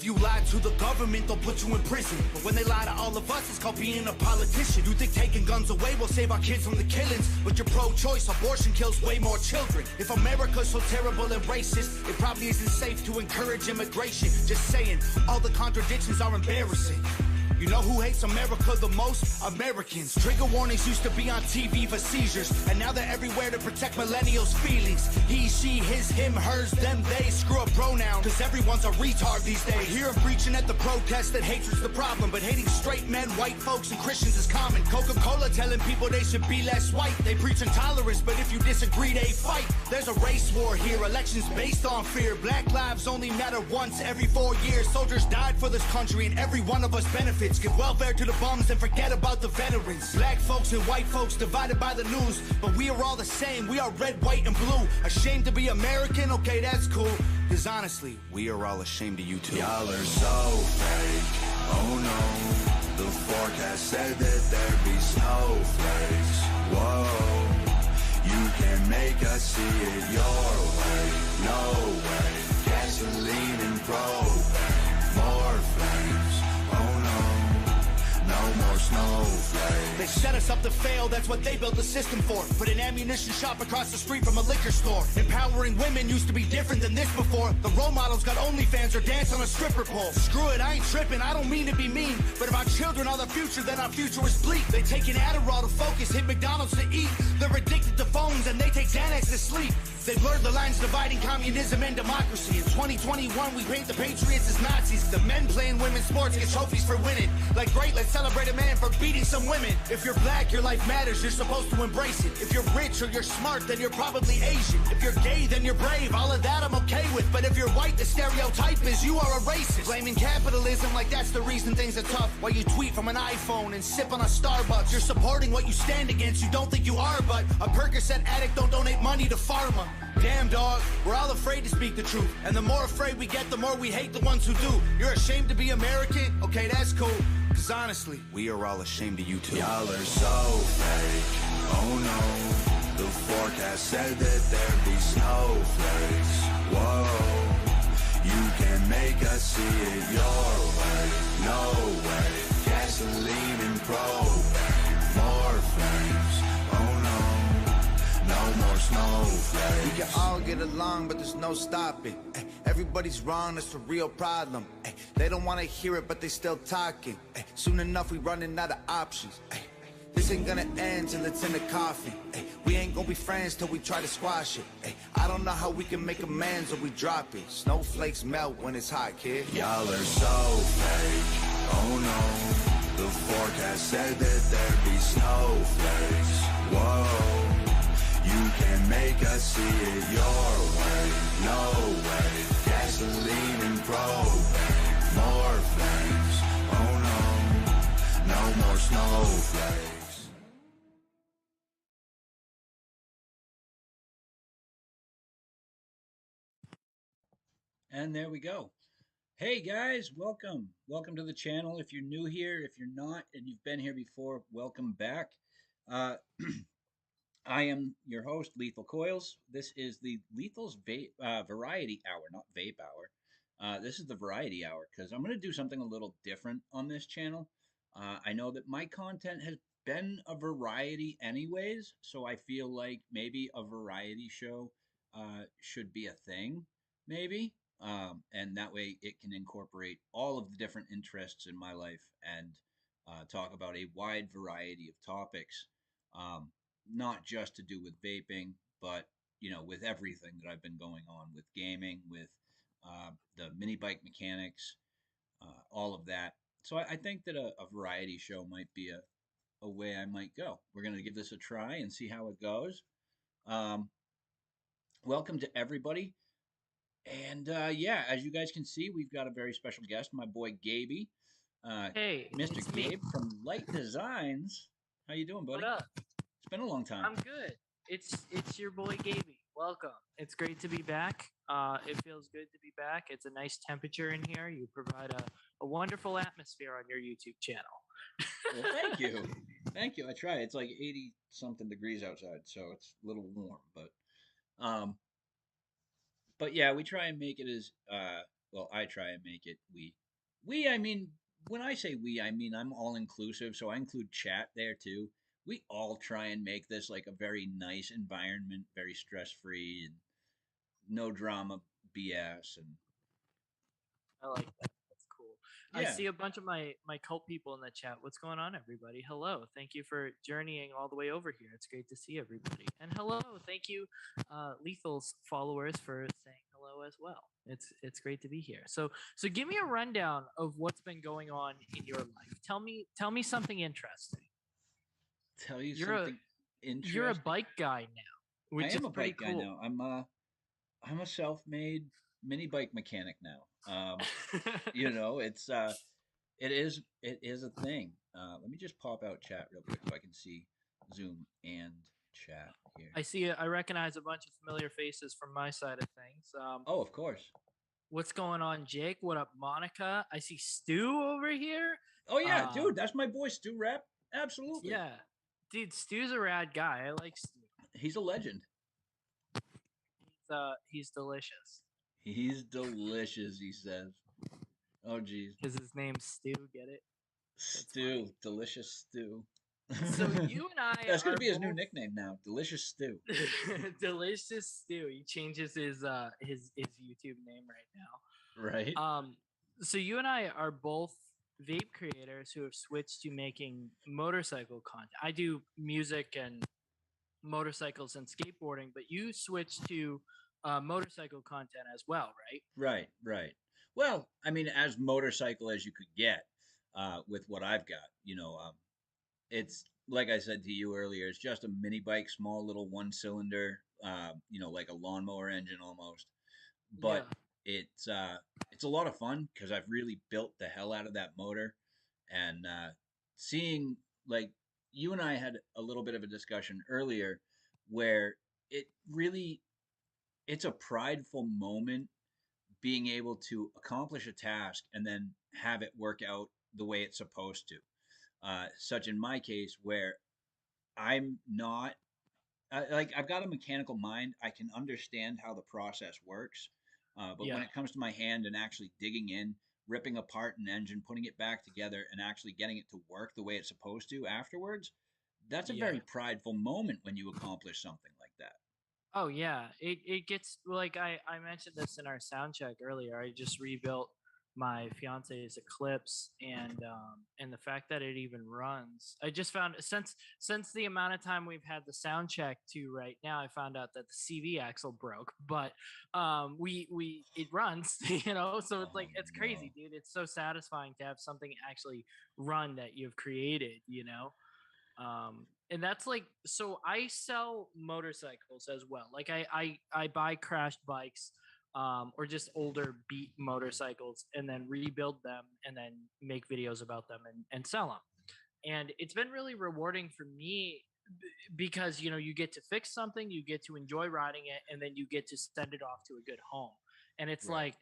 If you lie to the government, they'll put you in prison. But when they lie to all of us, it's called being a politician. You think taking guns away will save our kids from the killings, but you're pro-choice, abortion kills way more children. If America's so terrible and racist, it probably isn't safe to encourage immigration. Just saying, all the contradictions are embarrassing. You know who hates America the most? Americans. Trigger warnings used to be on TV for seizures, and now they're everywhere to protect millennials' feelings. He, she, his, him, hers, them, they. Screw a pronoun, cause everyone's a retard these days. I hear him preaching at the protest that hatred's the problem, but hating straight men, white folks, and Christians is common. Coca-Cola telling people they should be less white. They preach intolerance, but if you disagree, they fight. There's a race war here, elections based on fear. Black lives only matter once every 4 years. Soldiers died for this country, and every one of us benefits. Give welfare to the bums and forget about the veterans. Black folks and white folks divided by the news, but we are all the same. We are red, white, and blue. Ashamed to be American? Okay, that's cool. Cause honestly, we are all ashamed of you too. Y'all are so fake. Oh no. The forecast said that there'd be snowflakes. Whoa. You can make us see it your way. No way. Gasoline and propane. More flames. Oh no. No more snowflakes. They set us up to fail, that's what they built the system for. Put an ammunition shop across the street from a liquor store. Empowering women used to be different than this before. The role models got OnlyFans or dance on a stripper pole. Screw it, I ain't tripping, I don't mean to be mean, but if our children are the future, then our future is bleak. They take an Adderall to focus, hit McDonald's to eat. They're addicted to phones and they take Xanax to sleep. They blurred the lines dividing communism and democracy. In 2021, we paint the patriots as Nazis. The men playing women's sports get trophies for winning. Like, great, let's celebrate a man for beating some women. If you're black, your life matters, you're supposed to embrace it. If you're rich or you're smart, then you're probably Asian. If you're gay, then you're brave, all of that I'm okay with. But if you're white, the stereotype is you are a racist. Blaming capitalism like that's the reason things are tough. While you tweet from an iPhone and sip on a Starbucks. You're supporting what you stand against, you don't think you are, but a Percocet addict don't donate money to pharma. Damn dog, we're all afraid to speak the truth. And the more afraid we get, the more we hate the ones who do. You're ashamed to be American? Okay, that's cool. Cause honestly, we are all ashamed of you too. Y'all are so fake. Oh no. The forecast said that there'd be snowflakes. Whoa. You can make us see it your way. No way. Gasoline and propane. More flames. Oh no. No more snowflakes. We can all get along, but there's no stopping. Everybody's wrong, that's the real problem. They don't want to hear it, but they still talking. Soon enough, we running out of options. This ain't gonna end till it's in the coffin. We ain't gonna be friends till we try to squash it. I don't know how we can make amends or we drop it. Snowflakes melt when it's hot, kid. Y'all are so fake. Oh no. The forecast said that there'd be snowflakes. Whoa. You can make us see it your way. No way. Gasoline and propane. More flames. Oh no. No more snowflakes. And there we go. Hey guys, welcome. Welcome to the channel. If you're new here, if you're not and you've been here before, welcome back. I am your host, Lethal Coils. This is the Lethal's Variety Hour, not Vape Hour. This is the Variety Hour because I'm going to do something a little different on this channel. I know that my content has been a variety anyways, so I feel like maybe a variety show should be a thing, maybe. And that way it can incorporate all of the different interests in my life and talk about a wide variety of topics. Not just to do with vaping, but with everything that I've been going on with gaming, with the mini bike mechanics, all of that. So I think that a variety show might be a way I might go. We're going to give this a try and see how it goes. Welcome to everybody. And yeah, as you guys can see, we've got a very special guest, my boy Gabe. Hey, Mr. Gabe from Light Designs. How you doing, buddy? What up? It's been a long time. I'm good. It's your boy Gabe. Welcome. It's great to be back. It feels good to be back. It's a nice temperature in here. You provide a wonderful atmosphere on your YouTube channel. Well, thank you. Thank you. I try. It's like 80 something degrees outside, so it's a little warm, but yeah, we try and make it as well, I try and make it we. We, I mean, when I say we, I mean I'm all inclusive, so I include chat there too. We all try and make this like a very nice environment, very stress free and no drama BS. And I like that. That's cool. I yeah, see a bunch of my cult people in the chat. What's going on, everybody? Hello. Thank you for journeying all the way over here. It's great to see everybody. And hello. Thank you, Lethal's followers, for saying hello as well. It's great to be here. So give me a rundown of what's been going on in your life. Tell me something interesting. tell you You're a something you're a interesting. bike guy now, I which is am a pretty bike guy cool. now. I'm a self-made mini bike mechanic now. You know, it is a thing. Let me just pop out chat real quick so I can see Zoom and chat here. I recognize a bunch of familiar faces from my side of things. Oh, of course. What's going on, Jake? What up, Monica? I see Stu over here. Oh yeah, Um, dude, that's my boy Stu Rap. Absolutely, yeah, dude, Stu's a rad guy. I like Stu. he's a legend. He's delicious He's delicious. He says. Oh geez, because his name's Stu. Get it? That's Stew, delicious stew. So you and I That's gonna are be his new both nickname now, delicious stew. delicious Stu. He changes his YouTube name right Right. now. So you and I are both vape creators who have switched to making motorcycle content. I do music and motorcycles and skateboarding, but you switched to motorcycle content as well, right? Right. Right. Well, I mean, as motorcycle as you could get, with what I've got, it's like I said to you earlier. It's just a mini bike, small little one cylinder, like a lawnmower engine almost. Yeah, But it's a lot of fun because I've really built the hell out of that motor, and seeing like you and I had a little bit of a discussion earlier where it really it's a prideful moment being able to accomplish a task and then have it work out the way it's supposed to. Such in my case where I'm not like I've got a mechanical mind. I can understand how the process works, but when yeah, it comes to my hand and actually digging in, ripping apart an engine, putting it back together, and actually getting it to work the way it's supposed to afterwards, that's a yeah. very prideful moment when you accomplish something like that. Oh yeah, it gets like I mentioned this in our sound check earlier. I just rebuilt my fiance's Eclipse, and the fact that it even runs. I just found since the amount of time we've had the sound check to right now, I found out that the CV axle broke, but we it runs, So it's Oh like it's no! crazy, dude. It's so satisfying to have something actually run that you've created. And that's like, so I sell motorcycles as well. Like I buy crashed bikes, or just older beat motorcycles, and then rebuild them and then make videos about them and sell them. And it's been really rewarding for me because you get to fix something, you get to enjoy riding it, and then you get to send it off to a good home. And it's Right. like,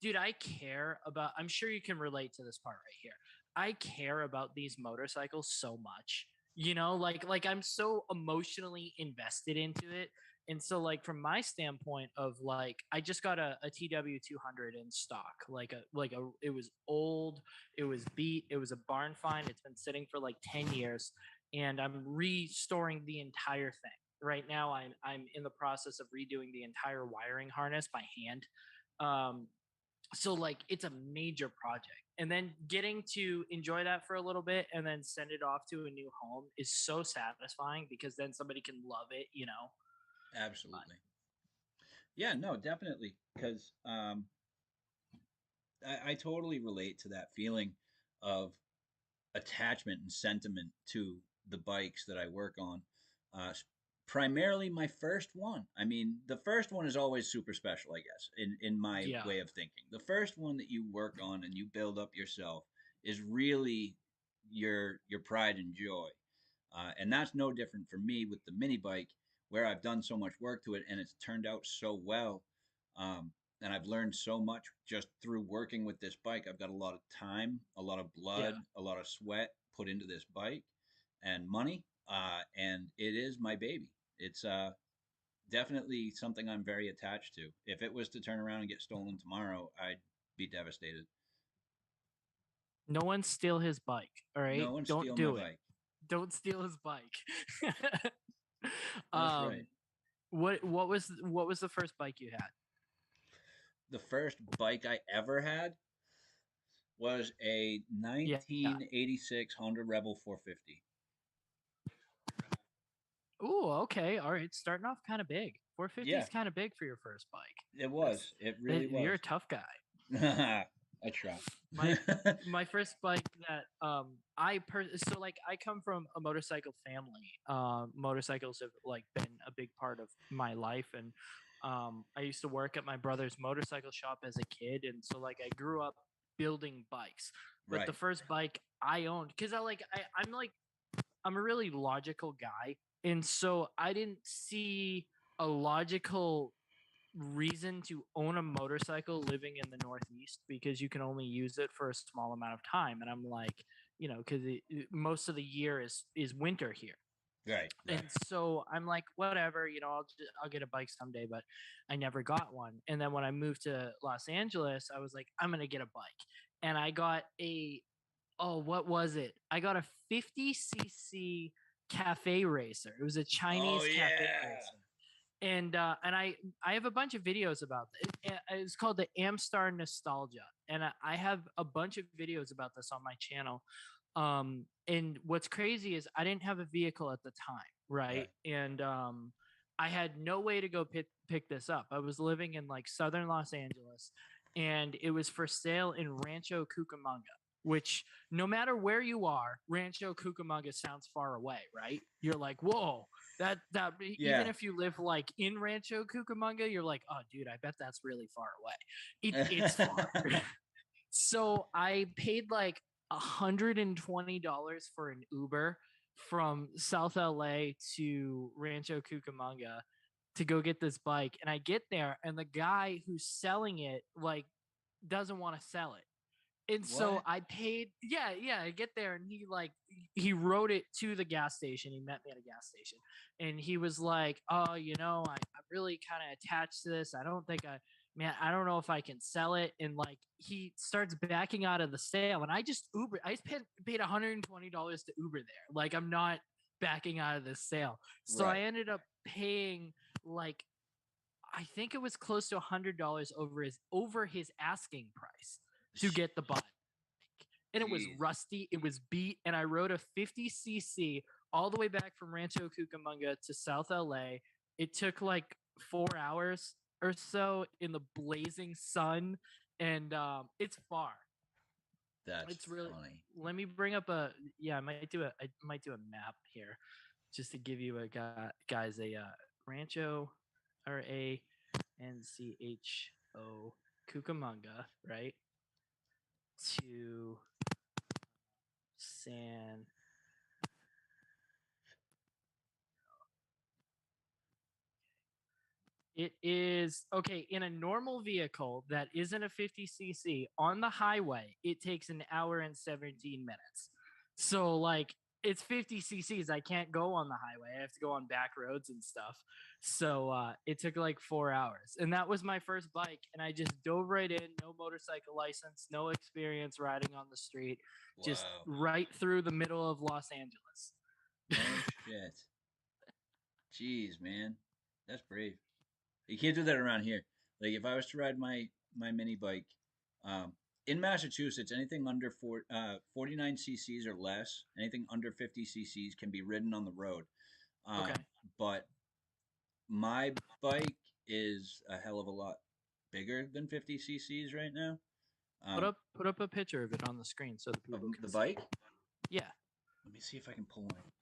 dude, I care about, I'm sure you can relate to this part right here. I care about these motorcycles so much. Like I'm so emotionally invested into it. And so like from my standpoint of like I just got a TW 200 in stock, like a it was old, it was beat, it was a barn find, it's been sitting for like 10 years, and I'm restoring the entire thing. Right now I'm in the process of redoing the entire wiring harness by hand. Um, so like it's a major project, and then getting to enjoy that for a little bit and then send it off to a new home is so satisfying because then somebody can love it. But Absolutely. Yeah. No. Definitely. Because I totally relate to that feeling of attachment and sentiment to the bikes that I work on. Uh, Primarily my first one. I mean, the first one is always super special, I guess, in my yeah, way of thinking. The first one that you work on and you build up yourself is really your pride and joy. And that's no different for me with the mini bike, where I've done so much work to it and it's turned out so well. Um, and I've learned so much just through working with this bike. I've got a lot of time, a lot of yeah. blood, a lot of sweat put into this bike and money. And it is my baby. It's definitely something I'm very attached to. If it was to turn around and get stolen tomorrow, I'd be devastated. No one steal his bike. All right, No one don't steal my do it. bike. Don't steal his bike. That's right. What was the first bike you had? The first bike I ever had was a Yeah. 1986 Honda Rebel 450. Ooh, okay. All right. Starting off kind of big. 450 Yeah, is kind of big for your first bike. it was. It really You're was. a tough guy. I try. My first bike that so like I come from a motorcycle family. Motorcycles have like been a big part of my life, and I used to work at my brother's motorcycle shop as a kid, and so like I grew up building bikes. But Right. the first bike I owned, because I'm a really logical guy, and so I didn't see a logical reason to own a motorcycle living in the Northeast because you can only use it for a small amount of time. And I'm like, because most of the year is winter here. Right. And so I'm like, whatever, I'll get a bike someday, but I never got one. And then when I moved to Los Angeles, I was like, I'm gonna get a bike, and I got what was it? I got a 50cc cafe racer. It was a Chinese cafe racer. And I have a bunch of videos about it. It's called the Amstar Nostalgia, and I have a bunch of videos about this on my channel. And what's crazy is I didn't have a vehicle at the time, right? And I had no way to go pick this up. I was living in like southern Los Angeles, and it was for sale in Rancho Cucamonga. Which, no matter where you are, Rancho Cucamonga sounds far away, right? You're like, whoa, that even if you live like in Rancho Cucamonga, you're like, oh, dude, I bet that's really far away. It's far. So I paid like $120 for an Uber from South LA to Rancho Cucamonga to go get this bike, and I get there, and the guy who's selling it like doesn't want to sell it. And so I paid, I get there, and he rode it to the gas station. He met me at a gas station, and he was like, oh, I'm really kind of attached to this. I don't know if I can sell it. And like, he starts backing out of the sale, and I just paid $120 to Uber there. Like, I'm not backing out of this sale. So I ended up paying like, I think it was close to $100 over his asking price to get the bike. And it was rusty, it was beat, and I rode a 50cc all the way back from Rancho Cucamonga to South LA. It took like 4 hours or so in the blazing sun, and it's far. It's really funny. Let me bring up I might do a map here just to give you guys a Rancho RANCHO Cucamonga, right? To San. It is okay in a normal vehicle that isn't a 50cc on the highway. It takes an hour and 17 minutes. So like, it's 50 cc's. I can't go on the highway. I have to go on back roads and stuff. So it took like 4 hours, and that was my first bike. And I just dove right in, no motorcycle license, no experience riding on the street, just right through the middle of Los Angeles. Oh shit! Jeez, man, that's brave. You can't do that around here. Like, if I was to ride my mini bike, in Massachusetts, anything under 49 cc's or less, anything under 50 cc's can be ridden on the road. But my bike is a hell of a lot bigger than 50 cc's right now. Put up a picture of it on the screen so the people can the bike. Yeah. Let me see if I can pull one.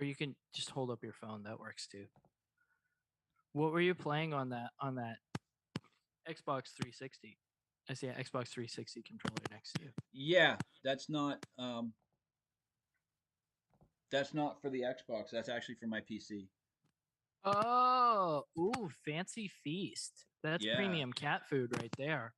Or you can just hold up your phone. That works too. What were you playing on that Xbox 360? I see an Xbox 360 controller next to you. Yeah, that's not for the Xbox. That's actually for my PC. Oh, ooh, fancy feast. That's premium cat food right there.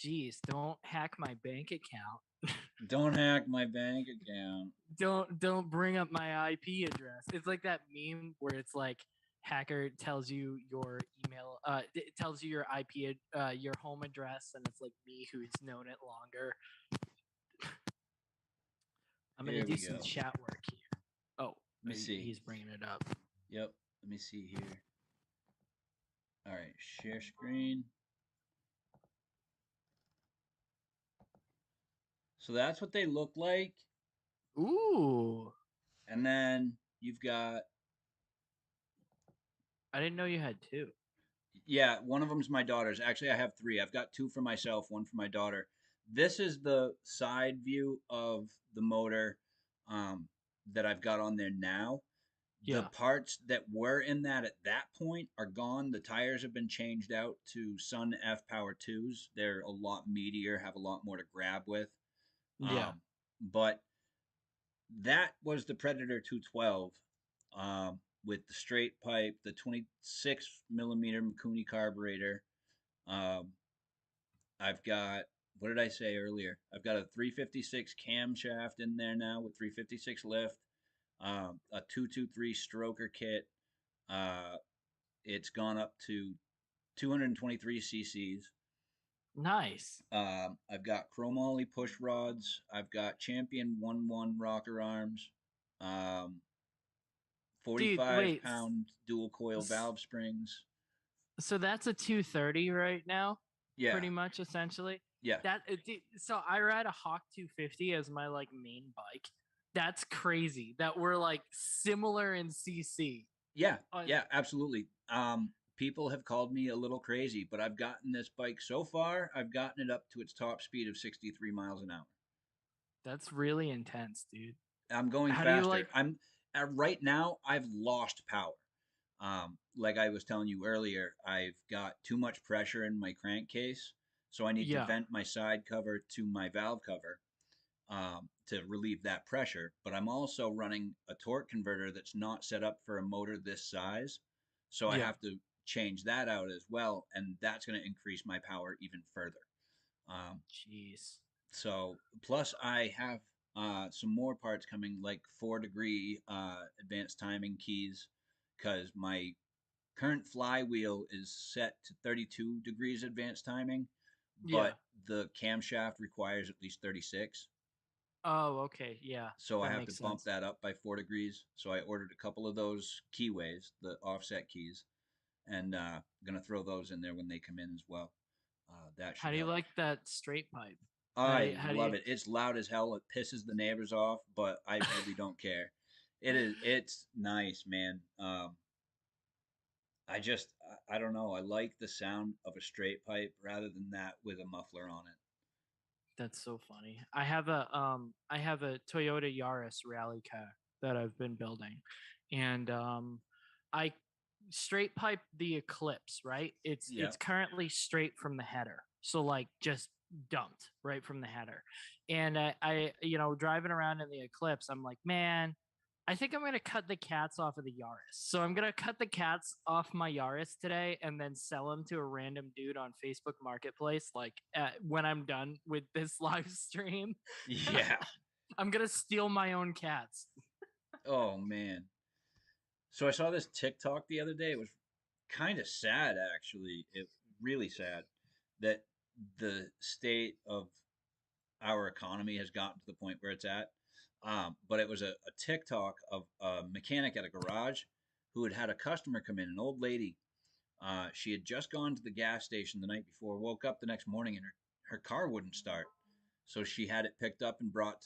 Jeez, don't hack my bank account. Don't hack my bank account. Don't bring up my IP address. It's like that meme where it's like, hacker tells you your email it tells you your IP, your home address, and it's like me who's known it longer. I'm gonna Here do we some go. chat work here. Oh, Let me see. he's bringing it up. Yep. Let me see here. All right. Share screen. So that's what they look like. Ooh, And then you've got, I didn't know you had two. yeah, one of them's my daughter's. Actually, I have three. I've got two for myself, one for my daughter. This is the side view of the motor um, that I've got on there now. The Yeah, parts that were in that at that point are gone. The tires have been changed out to Sun F Power 2s. They're a lot meatier, have a lot more to grab with. yeah, But that was the Predator 212 with the straight pipe, the 26 millimeter Mikuni carburetor. Um, I've got, what did I say earlier? I've got a 356 camshaft in there now with 356 lift, a 223 stroker kit. Uh, it's gone up to 223 cc's. nice. I've got chromoly push rods. I've got Champion 1-1 rocker arms. Um, Dude, 45 wait. pound dual coil s- valve springs. So that's a 230 right now, Yeah, pretty much essentially. yeah, So I ride a Hawk 250 as my like main bike. That's crazy that we're like similar in CC. yeah, Uh, yeah, absolutely. People have called me a little crazy, but I've gotten this bike so far, I've gotten it up to its top speed of 63 miles an hour. that's really intense, dude. I'm going How do you faster. like? I'm right now, I've lost power. Like I was telling you earlier, I've got too much pressure in my crankcase, so I need to Yeah, vent my side cover to my valve cover to relieve that pressure. But I'm also running a torque converter that's not set up for a motor this size, so I yeah. have to change that out as well, and that's going to increase my power even further. Um, Jeez. so plus I have some more parts coming, like 4-degree advanced timing keys, because my current flywheel is set to 32 degrees advanced timing, Yeah. but the camshaft requires at least 36. Oh, okay. Yeah, So I that have to makes bump sense. that up by 4 degrees. So I ordered a couple of those keyways, the offset keys, and gonna throw those in there when they come in as well. That How should do you help. like that straight pipe? I How do love you? it. It's loud as hell. It pisses the neighbors off, but I really don't care. It is. It's nice, man. I don't know. I like the sound of a straight pipe rather than that with a muffler on it. That's so funny. I have a Toyota Yaris rally car that I've been building, and I straight pipe the Eclipse. Right, Yeah. it's currently straight from the header, so like just dumped right from the header. And driving around in the Eclipse, I'm like, man, I think I'm gonna cut the cats off of the Yaris. So I'm gonna cut the cats off my Yaris today, and then sell them to a random dude on Facebook Marketplace. Like when I'm done with this live stream, Yeah. I'm gonna steal my own cats. Oh man. So I saw this TikTok the other day. It was kind of sad, actually. It really sad that the state of our economy has gotten to the point where it's at. But it was a TikTok of a mechanic at a garage who had had a customer come in, an old lady. She had just gone to the gas station the night before, woke up the next morning, and her car wouldn't start. So she had it picked up and brought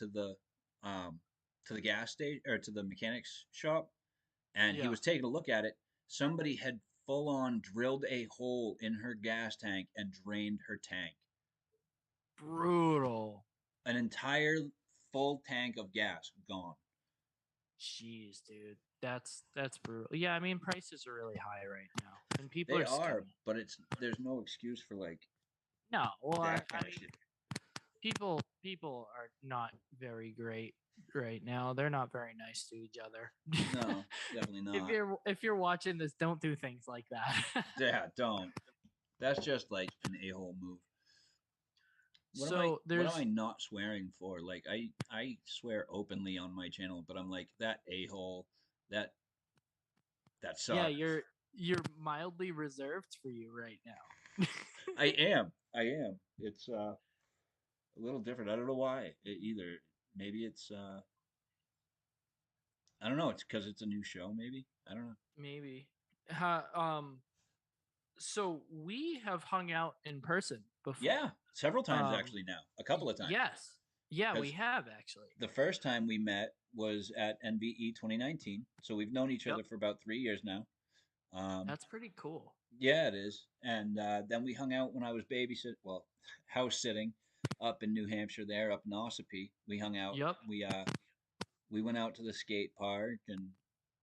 um, to the gas station or to the mechanic's shop, and he Yeah, was taking a look at it. Somebody had full on drilled a hole in her gas tank and drained her tank. brutal. An entire full tank of gas gone. Jeez, dude, that's brutal. Yeah, I mean prices are really high right now, and people They are are, scamming. but there's no excuse for like No, well, that I kind of mean shit. people are not very great right now. They're not very nice to each other. No, definitely not. If you're watching this, don't do things like that. Yeah, don't. That's just like an a-hole move. So What am I there's not swearing for? Like I swear openly on my channel, but I'm like that a-hole, that that yeah, sucks. you're mildly reserved for you right now. I am. I am. It's a little different. I don't know why either. Maybe it's I don't know. It's because it's a new show. Maybe I don't know. Maybe. So we have hung out in person before. Yeah, several times Um, actually now. A couple of times. yes. Yeah, we Because have actually. the first time we met was at NVE 2019. So we've known each Yep. other for about 3 years now. Um, That's pretty cool. yeah, it is. And then we hung out when I was house sitting up in New Hampshire there, up in Ossipee. We hung out. Yep. We went out to the skate park and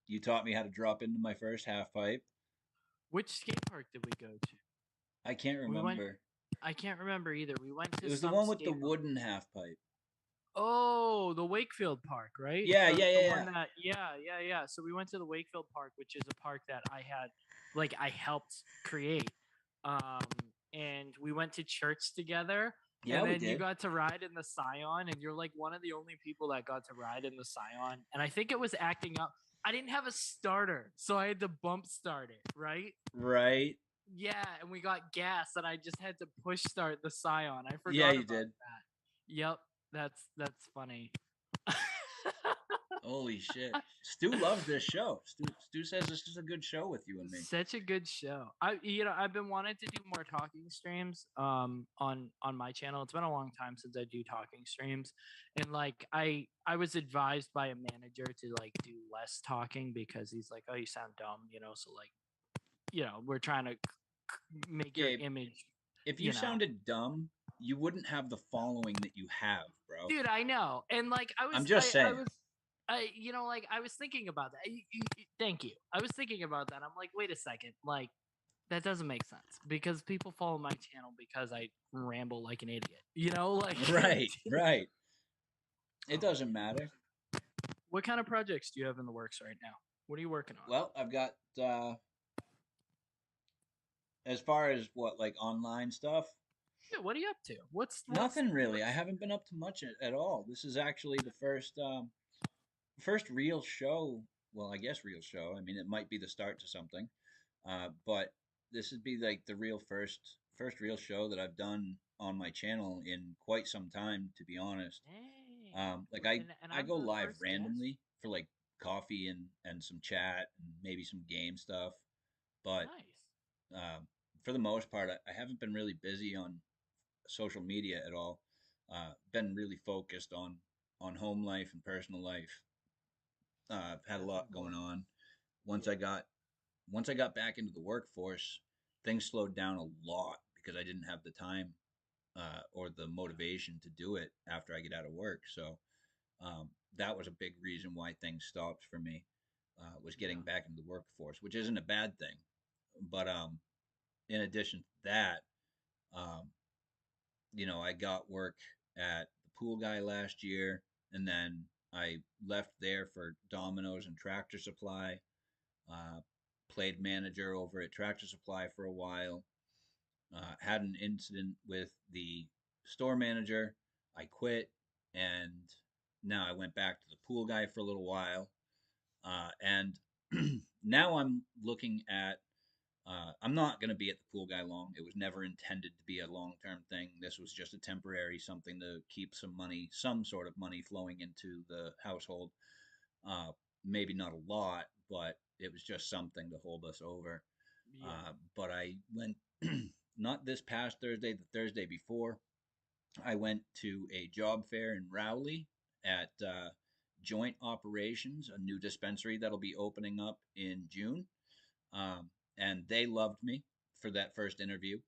you taught me how to drop into my first half pipe. Which skate park did we go to? I can't We went. remember. I can't remember either. We went to It was the some one with the skate park. wooden half pipe. Oh, the Wakefield Park, right? Yeah, The, yeah, the yeah, one yeah. that, yeah. So we went to the Wakefield Park, which is a park that I helped create. Um, and we went to church together. Yeah, And we then you did. got to ride in the Scion, and you're like one of the only people that got to ride in the Scion. And I think it was acting up. I didn't have a starter, so I had to bump start it, right? Right. Yeah, and we got gas, and I just had to push start the Scion. I Yeah, forgot you about did. that. Yep, that's funny. Holy shit. Stu loves this show. Stu says this is a good show with you and me. Such a good show. I've been wanting to do more talking streams on my channel. It's been a long time since I do talking streams, and like I was advised by a manager to like do less talking because he's like, oh, you sound dumb, so like we're trying to make your Gabe, image, if you sounded dumb, you wouldn't have the following that you have, bro. dude. I know, and like I'm just saying. I was thinking about that. Thank you. I was thinking about that. I'm like, wait a second, like that doesn't make sense because people follow my channel because I ramble like an idiot. Like Right, right. It doesn't matter. What kind of projects do you have in the works right now? What are you working on? Well, I've got as far as like online stuff. Yeah, what are you up to? What's Nothing really. I haven't been up to much at all. This is actually the first real show. Well, I guess real show. I mean, it might be the start to something, but this would be like the real first real show that I've done on my channel in quite some time, to be honest. Like I I'm go the live first randomly for like coffee and some chat and maybe some game stuff, but Nice. for the most part, I haven't been really busy on social media at all. Been really focused on home life and personal life. I've had a lot going on. Once I got back into the workforce, things slowed down a lot because I didn't have the time or the motivation to do it after I get out of work. So that was a big reason why things stopped for me. Was getting back into the workforce, which isn't a bad thing. But in addition to that, um, I got work at the pool guy last year, and then I left there for Domino's and Tractor Supply. Uh, Played manager over at Tractor Supply for a while. Had an incident with the store manager. I quit, and now I went back to the pool guy for a little while. And now I'm looking at I'm not going to be at the pool guy long. It was never intended to be a long-term thing. This was just a temporary something to keep some money, some sort of money flowing into the household. Maybe not a lot, but it was just something to hold us over. But I went not this past Thursday, the Thursday before. I went to a job fair in Rowley at Joint Operations, a new dispensary that'll be opening up in June. And they loved me for that first interview.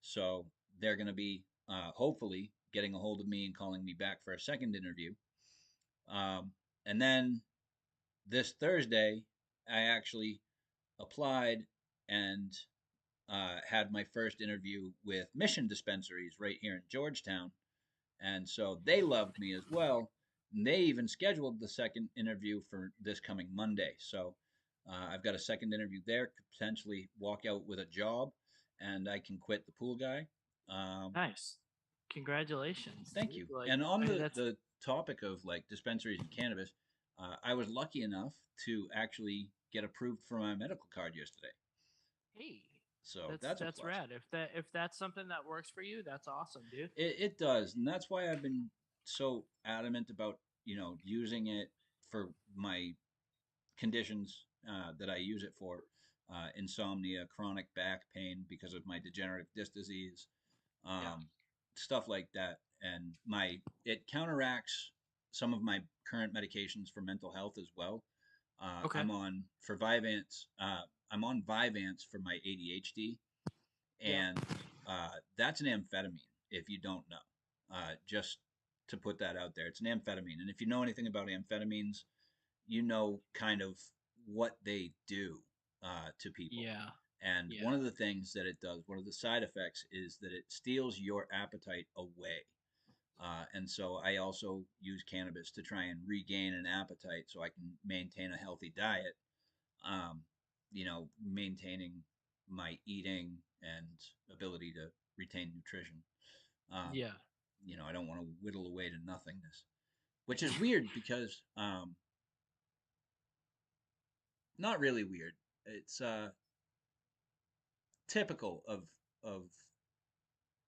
So they're going to be hopefully getting a hold of me and calling me back for a second interview. And then this Thursday, I actually applied and had my first interview with Mission Dispensaries right here in Georgetown. And so they loved me as well. And they even scheduled the second interview for this coming Monday. So I've got a second interview there, could potentially walk out with a job, and I can quit the pool guy. Nice. Congratulations. Thank you. Like, And on that's the topic of like dispensaries and cannabis, I was lucky enough to actually get approved for my medical card yesterday. Hey, So that's a that's plus. rad. If that's something that works for you, that's awesome, dude. It does, and that's why I've been so adamant about using it for my conditions that I use it for, insomnia, chronic back pain because of my degenerative disc disease, Yeah. um, stuff like that. And it counteracts some of my current medications for mental health as well. Okay. I'm on for Vyvanse. I'm on Vyvanse for my ADHD, Yep. and that's an amphetamine. If you don't know, just to put that out there, it's an amphetamine. And if you know anything about amphetamines, you know kind of what they do to people. Yeah. And Yeah. one of the things that it does, one of the side effects, is that it steals your appetite away. And so I also use cannabis to try and regain an appetite so I can maintain a healthy diet, um, maintaining my eating and ability to retain nutrition. Um, Yeah. I don't want to whittle away to nothingness, which is weird because not really weird. It's typical of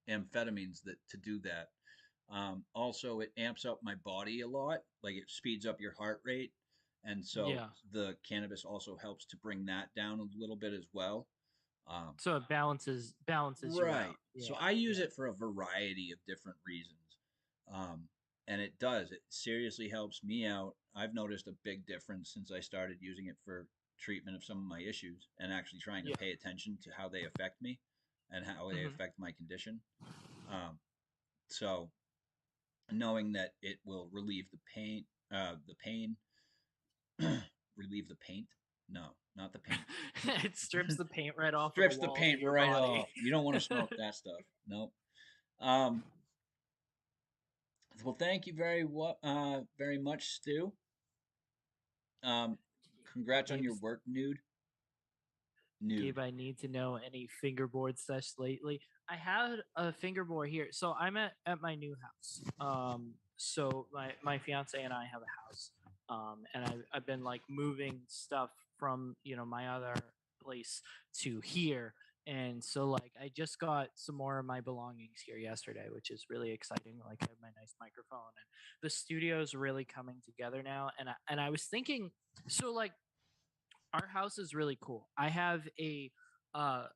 amphetamines that to do that. Also, it amps up my body a lot, like it speeds up your heart rate, and so Yeah. the cannabis also helps to bring that down a little bit as well. Um, So it balances you right. out. So Yeah. I use Yeah. it for a variety of different reasons, um, and it does. It seriously helps me out. I've noticed a big difference since I started using it for treatment of some of my issues and actually trying to Yeah. pay attention to how they affect me and how they Hmm. affect my condition. Um, so knowing that it will relieve the pain, relieve the paint. No, not the paint. It strips the paint right off of the Strips the walls of paint your right body. off. You don't want to smoke that stuff. Nope. Um, well, thank you very much, Stu. Um, congrats on Gabe, your work, nude. Nude. Gabe, I need to know any fingerboard stuff lately. I had a fingerboard here. So I'm at my new house. So my fiance and I have a house. And I've been like moving stuff from, my other place to here. And so like I just got some more of my belongings here yesterday, which is really exciting. Like I have my nice microphone and the studio is really coming together now. And I was thinking, so like our house is really cool. I have a uh,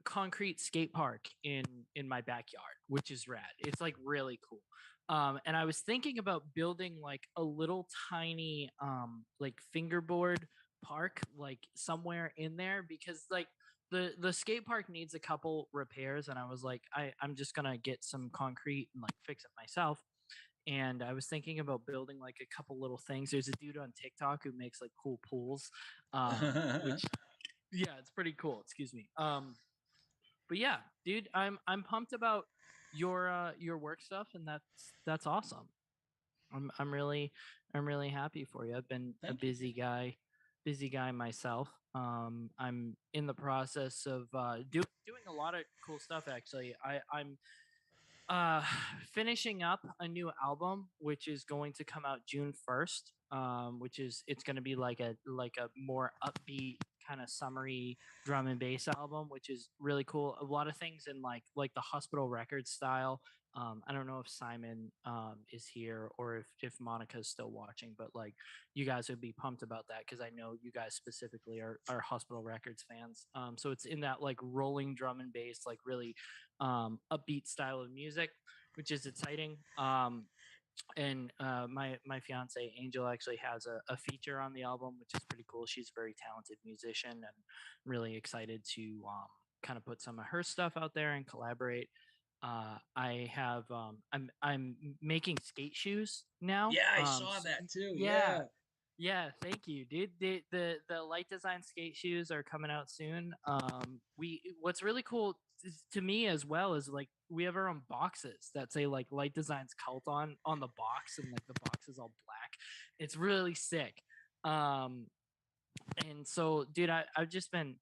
concrete skate park in my backyard, which is rad. It's like really cool. And I was thinking about building like a little tiny like fingerboard park like somewhere in there because like the skate park needs a couple repairs and I was like I'm just gonna get some concrete and like fix it myself and I was thinking about building like a couple little things. There's a dude on TikTok who makes like cool pools, which yeah, it's pretty cool. Excuse me. But yeah, dude, I'm pumped about your work stuff, and that's awesome. I'm really happy for you. I've been a Thank you. busy guy myself. I'm in the process of doing a lot of cool stuff. Actually, I'm uh finishing up a new album which is going to come out June 1st, which is it's going to be like a more upbeat kind of summery drum and bass album, which is really cool. A lot of things in like the Hospital Records style. I don't know if Simon is here or if Monica's still watching, but like you guys would be pumped about that because I know you guys specifically are Hospital Records fans. So it's in that like rolling drum and bass, like really upbeat style of music, which is exciting. And my fiance Angel actually has a feature on the album, which is pretty cool. She's a very talented musician, and I'm really excited to kind of put some of her stuff out there and collaborate. I have I'm making skate shoes now. Yeah, I saw that too. Yeah, Yeah. yeah, thank you, dude. The light design skate shoes are coming out soon. We what's really cool to me as well is like we have our own boxes that say like light designs cult on the box, and like the box is all black. It's really sick. Um, and so, dude, I've just been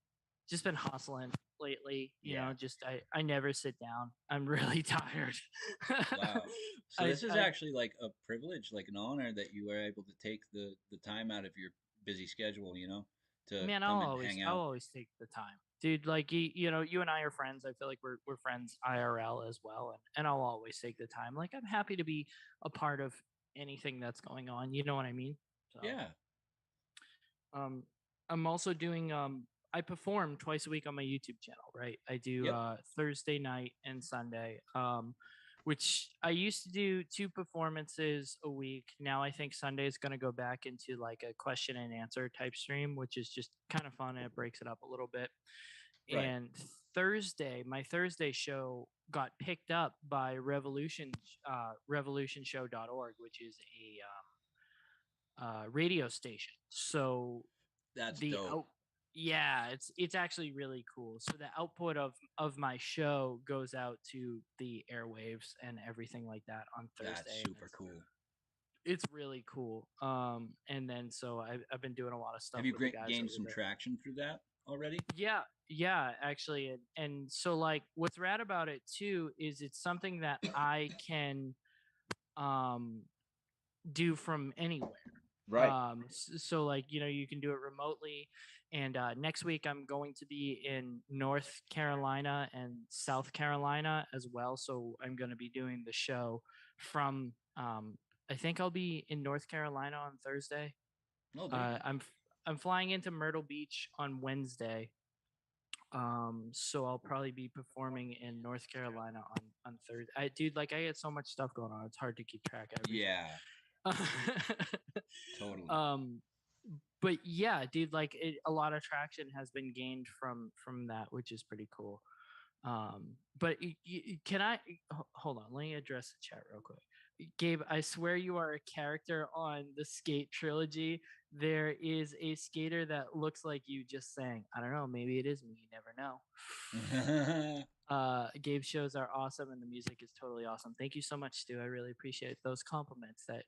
hustling lately. Yeah. Just I never sit down. I'm really tired. Wow. So I this is I actually like a privilege, like an honor that you were able to take the time out of your busy schedule, to man, come and hang I'll out. always take the time. dude. Like you know, you and I are friends. I feel like we're friends IRL as well, and I'll always take the time. Like I'm happy to be a part of anything that's going on. You know what I mean? So Yeah. um, I'm also doing I perform twice a week on my YouTube channel, right? I do Yep. Thursday night and Sunday. Which I used to do 2 performances a week. Now I think Sunday is going to go back into like a question and answer type stream, which is just kind of fun and it breaks it up a little bit. Right. And my Thursday show got picked up by revolutionshow.org, which is a radio station. So That's the dope. out yeah, it's actually really cool. So the output of my show goes out to the airwaves and everything like that on That's Thursday. super cool. It's really cool. And then so I've been doing a lot of stuff Have you with the guys gained over some there. traction through that already? Yeah, actually, and so like what's rad about it too is it's something that I can um do from anywhere. Right. So like you know you can do it remotely, and next week I'm going to be in North Carolina and South Carolina as well. So I'm going to be doing the show from. I think I'll be in North Carolina on Thursday. Oh, damn. I'm flying into Myrtle Beach on Wednesday. So I'll probably be performing in North Carolina on Thursday. Dude, like I get so much stuff going on. It's hard to keep track of everything. Yeah. Totally. But yeah, dude, like a lot of traction has been gained from that, which is pretty cool. But can I hold on? Let me address the chat real quick. Gabe, I swear you are a character on the Skate trilogy. There is a skater that looks like you just saying, I don't know, maybe it is me. You never know. Gabe's shows are awesome and the music is totally awesome. Thank you so much, Stu. I really appreciate those compliments. That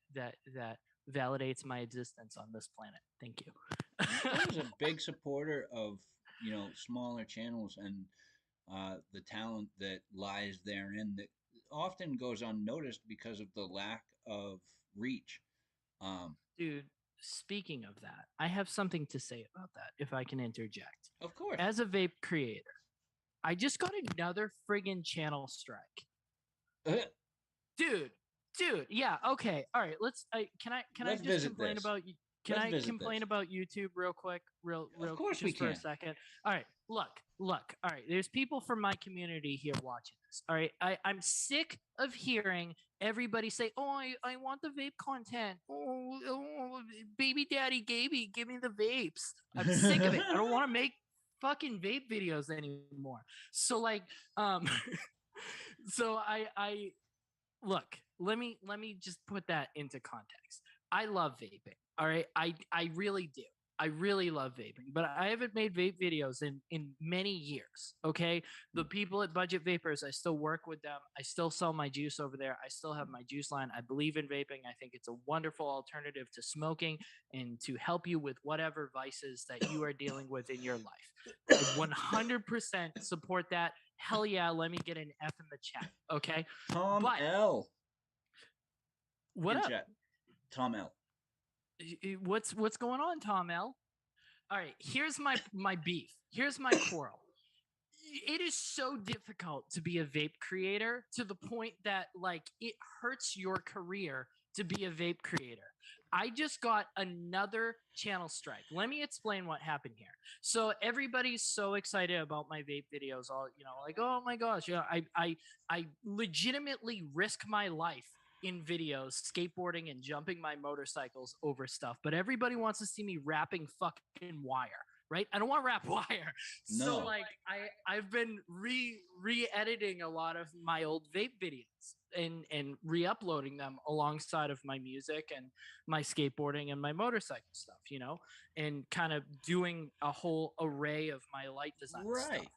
validates my existence on this planet. Thank you. I was a big supporter of smaller channels and the talent that lies therein that often goes unnoticed because of the lack of reach. Dude, speaking of that, I have something to say about that if I can interject. Of course. As a vape creator, I just got another friggin' channel strike. Dude, yeah, okay. All right, can I just complain about you? Can I complain about YouTube real quick? Real Of course just we for can. a second. All right, look. All right, there's people from my community here watching this. All right, I'm sick of hearing everybody say, "Oh, I want the vape content. Oh, baby daddy Gaby, give me the vapes." I'm sick of it. I don't want to make fucking vape videos anymore. So like, so I look, let me just put that into context. I love vaping. All right. I really do. I really love vaping, but I haven't made vape videos in many years. Okay. The people at Budget Vapors, I still work with them. I still sell my juice over there. I still have my juice line. I believe in vaping. I think it's a wonderful alternative to smoking and to help you with whatever vices that you are dealing with in your life. I 100% support that. Hell yeah. Let me get an F in the chat. Okay. Tom But L. what in up? Chat. Tom L. What's going on, Tom L? All right, here's my beef. Here's my quarrel. It is so difficult to be a vape creator to the point that like it hurts your career to be a vape creator. I just got another channel strike. Let me explain what happened here. So everybody's so excited about my vape videos, all like, oh my gosh, I legitimately risk my life in videos, skateboarding and jumping my motorcycles over stuff, but everybody wants to see me rapping fucking wire. Right? I don't want to rap wire. No. So like I've been re-editing a lot of my old vape videos and re-uploading them alongside of my music and my skateboarding and my motorcycle stuff, and kind of doing a whole array of my light design stuff.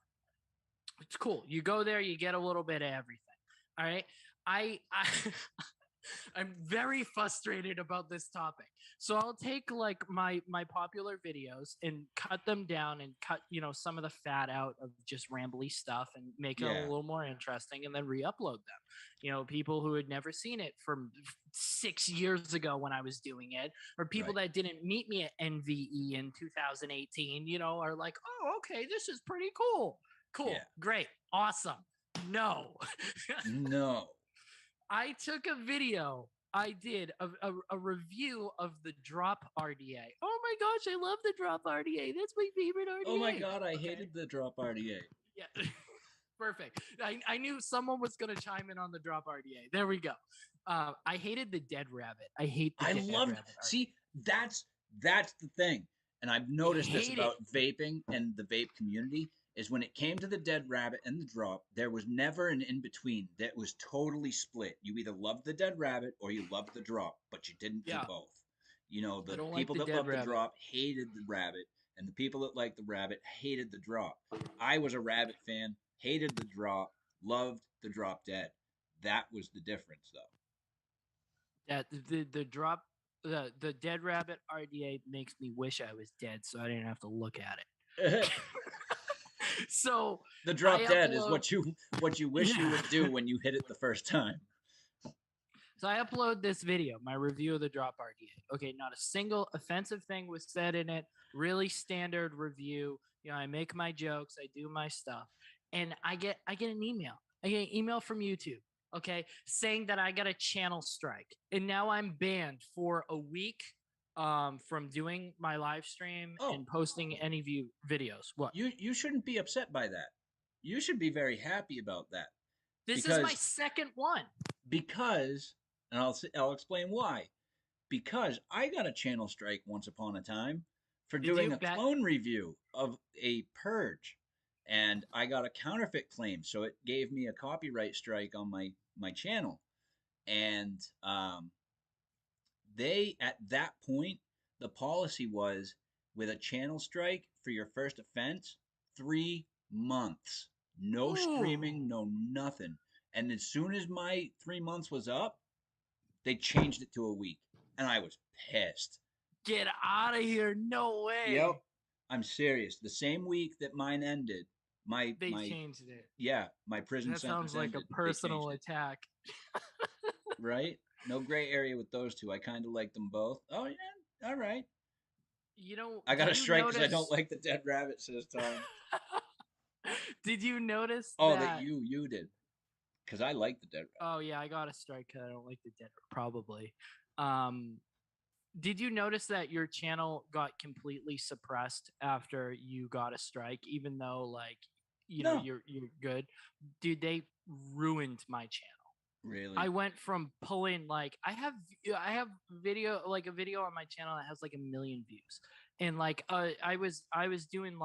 It's cool. You go there, you get a little bit of everything. All right. I I'm very frustrated about this topic. So I'll take like my popular videos and cut them down and cut, some of the fat out of just rambly stuff and make it a Yeah. little more interesting and then re-upload them. People who had never seen it from 6 years ago when I was doing it, or people Right. that didn't meet me at NVE in 2018, are like, "Oh, okay, this is pretty cool." Cool. Yeah. Great. Awesome. No. No. I took a video. I did a review of the Drop RDA. Oh my gosh, I love the Drop RDA. That's my favorite RDA. Oh my God, I Okay. hated the drop RDA. Yeah. Perfect. I knew someone was going to chime in on the Drop RDA. There we go. I hated the Dead Rabbit. I hate the I Dead loved. Rabbit RDA. See, that's the thing, and I've noticed this hate about vaping and the vape community is when it came to the dead rabbit and the drop, there was never an in between. That was totally split. You either loved the dead rabbit or you loved the drop, but you didn't do Yeah. both. You know, I the don't like people the that Dead loved the Rabbit. drop hated the rabbit, and the people that liked the rabbit hated the drop. I was a rabbit fan, hated the drop, loved the drop dead. That was the difference, though. That the drop the Dead Rabbit RDA makes me wish I was dead so I didn't have to look at it. So The drop I dead is upload- what you wish you Yeah. would do when you hit it the first time. So I upload this video, my review of the Drop RDA. Okay, not a single offensive thing was said in it. Really standard review. I make my jokes, I do my stuff, and I get an email. I get an email from YouTube, okay, saying that I got a channel strike, and now I'm banned for a week from doing my live stream Oh. and posting any videos. What? You shouldn't be upset by that. You should be very happy about that. This is my second one. Because, and I'll explain why. Because I got a channel strike once upon a time for doing a clone review of a purge, and I got a counterfeit claim, so it gave me a copyright strike on my channel, and they at that point the policy was with a channel strike for your first offense 3 months, no streaming, no nothing. And as soon as my 3 months was up, they changed it to a week, and I was pissed. Get out of here! No way. Yep, I'm serious. The same week that mine ended, they changed it. Yeah, my prison that sentence sounds like ended. A personal attack. Right? No gray area with those two. I kind of like them both. Oh yeah, all right. I got a strike because I don't like the dead rabbit, says Tom. Did you notice? Oh, that you did. Because I like the dead rabbit. Oh yeah, I got a strike because I don't like the dead rabbit, probably. Did you notice that your channel got completely suppressed after you got a strike, even though No. you're good? Dude, they ruined my channel. Really? I went from pulling I have a video on my channel that has 1 million views, and I was doing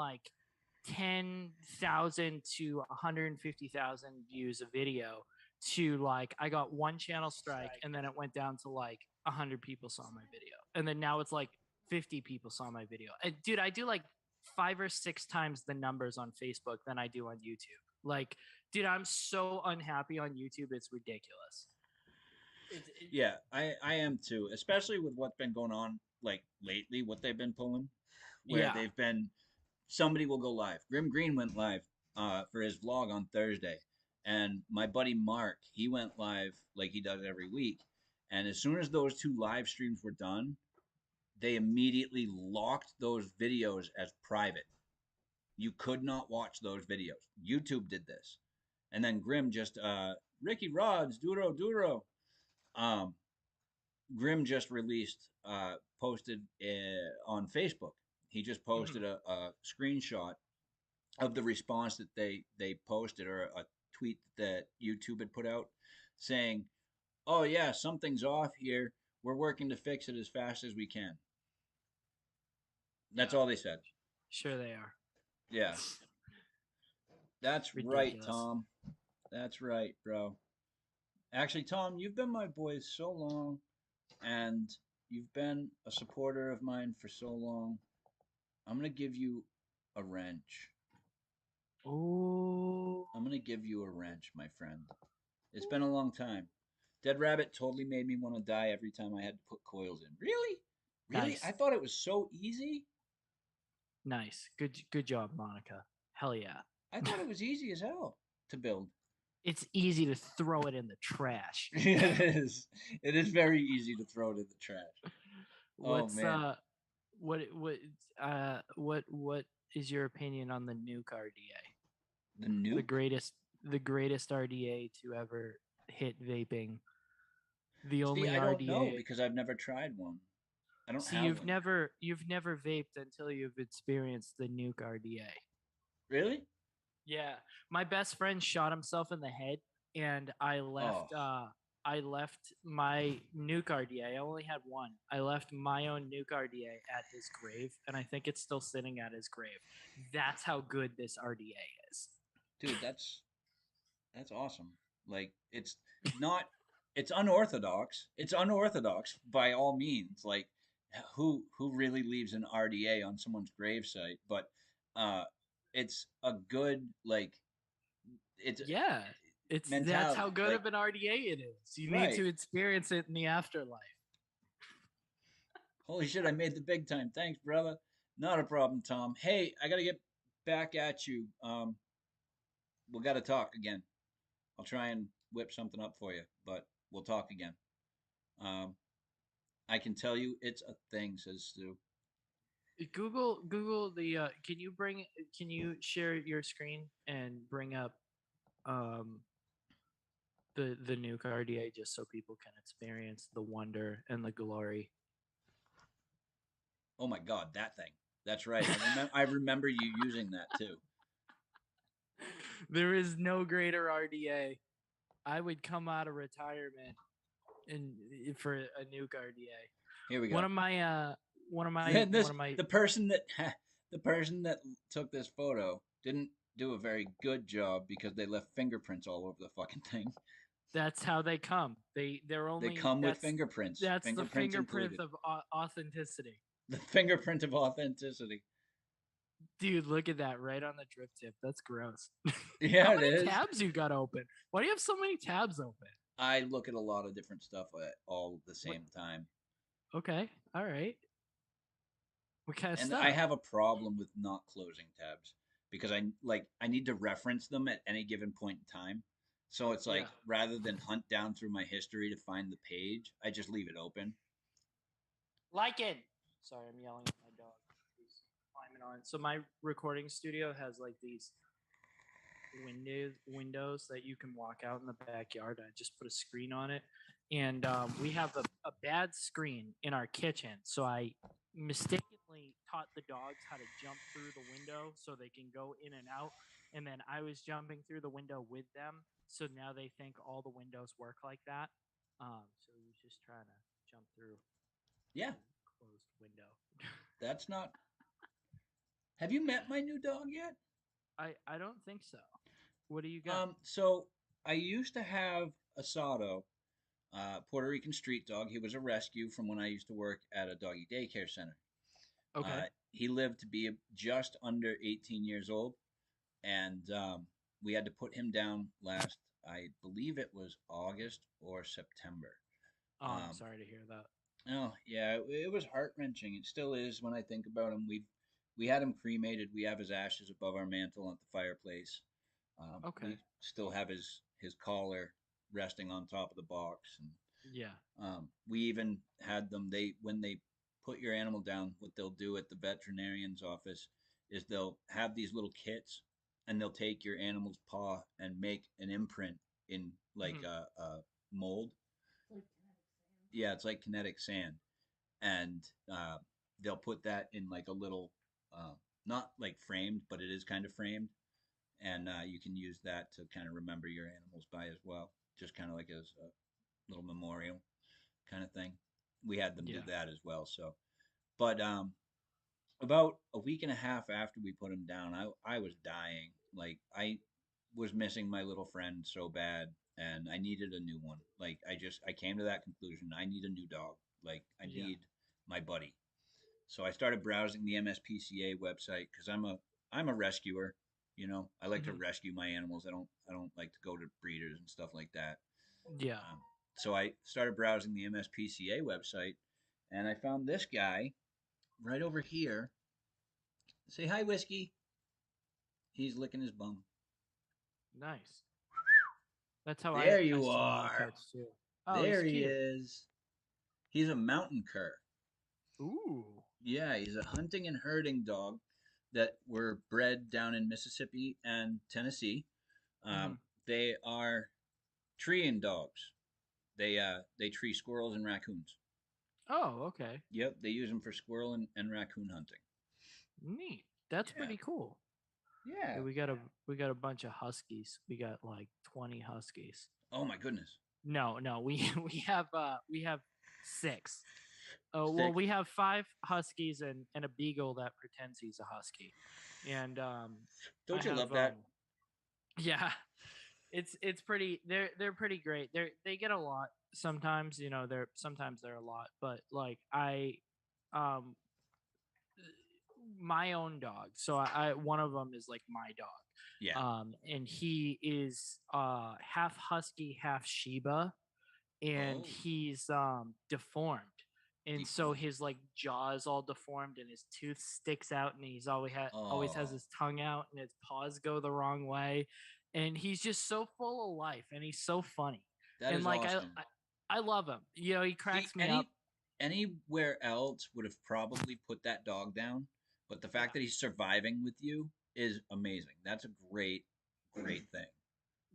10,000 to 150,000 views a video to I got one channel strike, and then it went down to 100 people saw my video, and then now it's 50 people saw my video. And dude, I do 5 or 6 times the numbers on Facebook than I do on YouTube. Dude, I'm so unhappy on YouTube. It's ridiculous. Yeah, I am too, especially with what's been going on lately, what they've been pulling, where they've been, somebody will go live. Grim Green went live for his vlog on Thursday, and my buddy Mark, he went live like he does every week, and as soon as those 2 live streams were done, they immediately locked those videos as private. You could not watch those videos. YouTube did this. And then Grim just, Ricky Rods, Duro. Grim just posted on Facebook. He just posted a screenshot of the response that they posted, or a tweet that YouTube had put out saying, "Oh yeah, something's off here. We're working to fix it as fast as we can." That's all they said. Sure they are. Yeah. That's Ridiculous. right, Tom. That's right, bro. Actually, Tom, you've been my boy so long, and you've been a supporter of mine for so long. I'm going to give you a wrench. Oh. I'm going to give you a wrench, my friend. It's been a long time. Dead Rabbit totally made me want to die every time I had to put coils in. Really? Really? I Nice. thought it was so easy. Nice. Good job, Monica. Hell yeah. I thought it was easy as hell to build. It's easy to throw it in the trash. It is. It is very easy to throw it in the trash. Oh What's man. what is your opinion on the nuke The RDA? nuke? The greatest RDA to ever hit vaping. The See, only I don't know RDA. because I've never tried one. I don't See, have one yet. you've never vaped until you've experienced the nuke RDA. Really? Yeah, my best friend shot himself in the head, and Oh, I left my nuke RDA. I only had one. I left my own nuke RDA at his grave, and I think it's still sitting at his grave. That's how good this RDA is. dude, that's awesome. Like not it's unorthodox. It's unorthodox by all means. Like who really leaves an RDA on someone's gravesite? But uh it's a good like it's Yeah, it's that's how mentality. good Like of an RDA it is. You need right. to experience it in the afterlife. Holy shit, I made the big time. Thanks, brother. Not a problem, Tom. Hey, I gotta get back at you. We gotta talk again. I'll try and whip something up for you, but we'll talk again. Um, I can tell you it's a thing, says Stu. Google the can you share your screen and bring up um the nuke RDA just so people can experience the wonder and the glory. Oh my God, that thing. That's right. I remember you using that too. There is no greater RDA. I would come out of retirement and for a nuke Here we RDA. go. And One this of my the person that the person that took this photo didn't do a very good job because they left fingerprints all over the fucking thing. That's how they come. They're They only come with fingerprints, that's the fingerprints fingerprint included. of authenticity. The fingerprint of authenticity. Dude, look at that right on the drip tip. That's gross. Yeah, How it many is. tabs you got open? Why do you have so many tabs open? I look at a lot of different stuff at all at the What? same time. Okay, all right. What kind of And I stuff? have a problem with not closing tabs because I need to reference them at any given point in time. So it's Yeah. like rather than hunt down through my history to find the page, I just leave it open. Lichen. Sorry, I'm yelling at my dog. He's climbing on. So my recording studio has like these windows that you can walk out in the backyard. I just put a screen on it, and we have a bad screen in our kitchen. So I mistakenly taught the dogs how to jump through the window so they can go in and out, and then I was jumping through the window with them. So now they think all the windows work like that. So he was just trying to jump through Yeah, a closed window. that's not. Have you met my new dog yet? I don't think so. What do you got? So I used to have a Sato, Puerto Rican street dog. He was a rescue from when I used to work at a doggy daycare center. Okay. He lived to be just under 18 years old, and we had to put him down last, I believe it was August or September. Oh, I'm Um, sorry to hear that. oh yeah, it was heart wrenching. It still is when I think about him. We had him cremated. We have his ashes above our mantle at the fireplace. Okay. We still have his collar resting on top of the box, and Yeah. we even had them. They when they put your animal down, what they'll do at the veterinarian's office is they'll have these little kits, and they'll take your animal's paw and make an imprint in like Mhm. a mold. Yeah, it's like kinetic sand, and they'll put that in like a little, uh, not like framed, but it is kind of framed, and you can use that to kind of remember your animals by as well, just kind of like as a little memorial kind of thing. We had them do Yeah. that as well. So, but about a week and a half after we put him down, I was dying. Like I was missing my little friend so bad, and I needed a new one. Like I came to that conclusion. I need a new dog. Like I Yeah. need my buddy. So I started browsing the MSPCA website because I'm a rescuer. You know, I like to Mhm. rescue my animals. I don't like to go to breeders and stuff like that. Yeah. Um, So I started browsing the MSPCA website, and I found this guy right over here. Say hi, Whiskey. He's licking his bum. Nice. That's how There I you see my are. cats too. Oh, he's There he cute. is. He's a mountain cur. Ooh. Yeah, he's a hunting and herding dog that were bred down in Mississippi and Tennessee. Hmm. Um, they are treeing dogs. They tree squirrels and raccoons. Oh, okay. Yep, they use them for squirrel and raccoon hunting. Neat. That's Yeah, pretty cool. Yeah, yeah. we got a bunch of huskies. We got like 20 huskies. Oh my goodness. No, we we have six. Oh well, Six. we have five huskies and a beagle that pretends he's a husky, and I Don't you have love that? yeah, it's pretty. They're pretty great. They get a lot sometimes. Sometimes they're a lot, but like um my own dog. So I one of them is like my dog. Yeah. And he is half husky, half Shiba, and Oh, he's deformed. And so deformed. his like jaw is all deformed and his tooth sticks out and he's always has Oh, his tongue out and his paws go the wrong way. And he's just so full of life and he's so funny. that And is like I awesome. I, I love him. He See, cracks me up. anywhere else would have probably put that dog down, but the Yeah. fact that he's surviving with you is amazing. That's a great thing.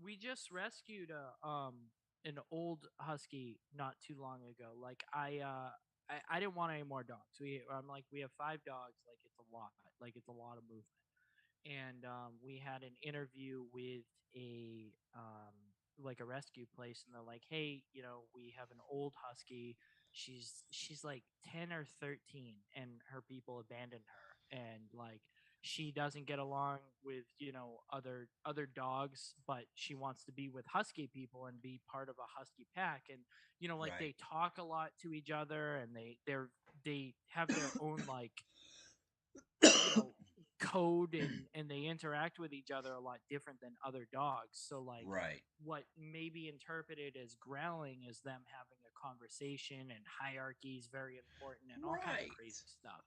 We just rescued an old husky not too long ago. Like I didn't want any more dogs. I'm like we have five dogs. Like it's a lot. Like it's a lot of movement. And we had an interview with a like a rescue place, and they're like, hey, we have an old husky. She's like 10 or 13, and her people abandoned her, and like she doesn't get along with other dogs, but she wants to be with husky people and be part of a husky pack. And like Right. they talk a lot to each other, and they have their own like you know code, and they interact with each other a lot different than other dogs. So like Right. what may be interpreted as growling is them having a conversation, and hierarchy is very important and all kinds of Right. crazy stuff.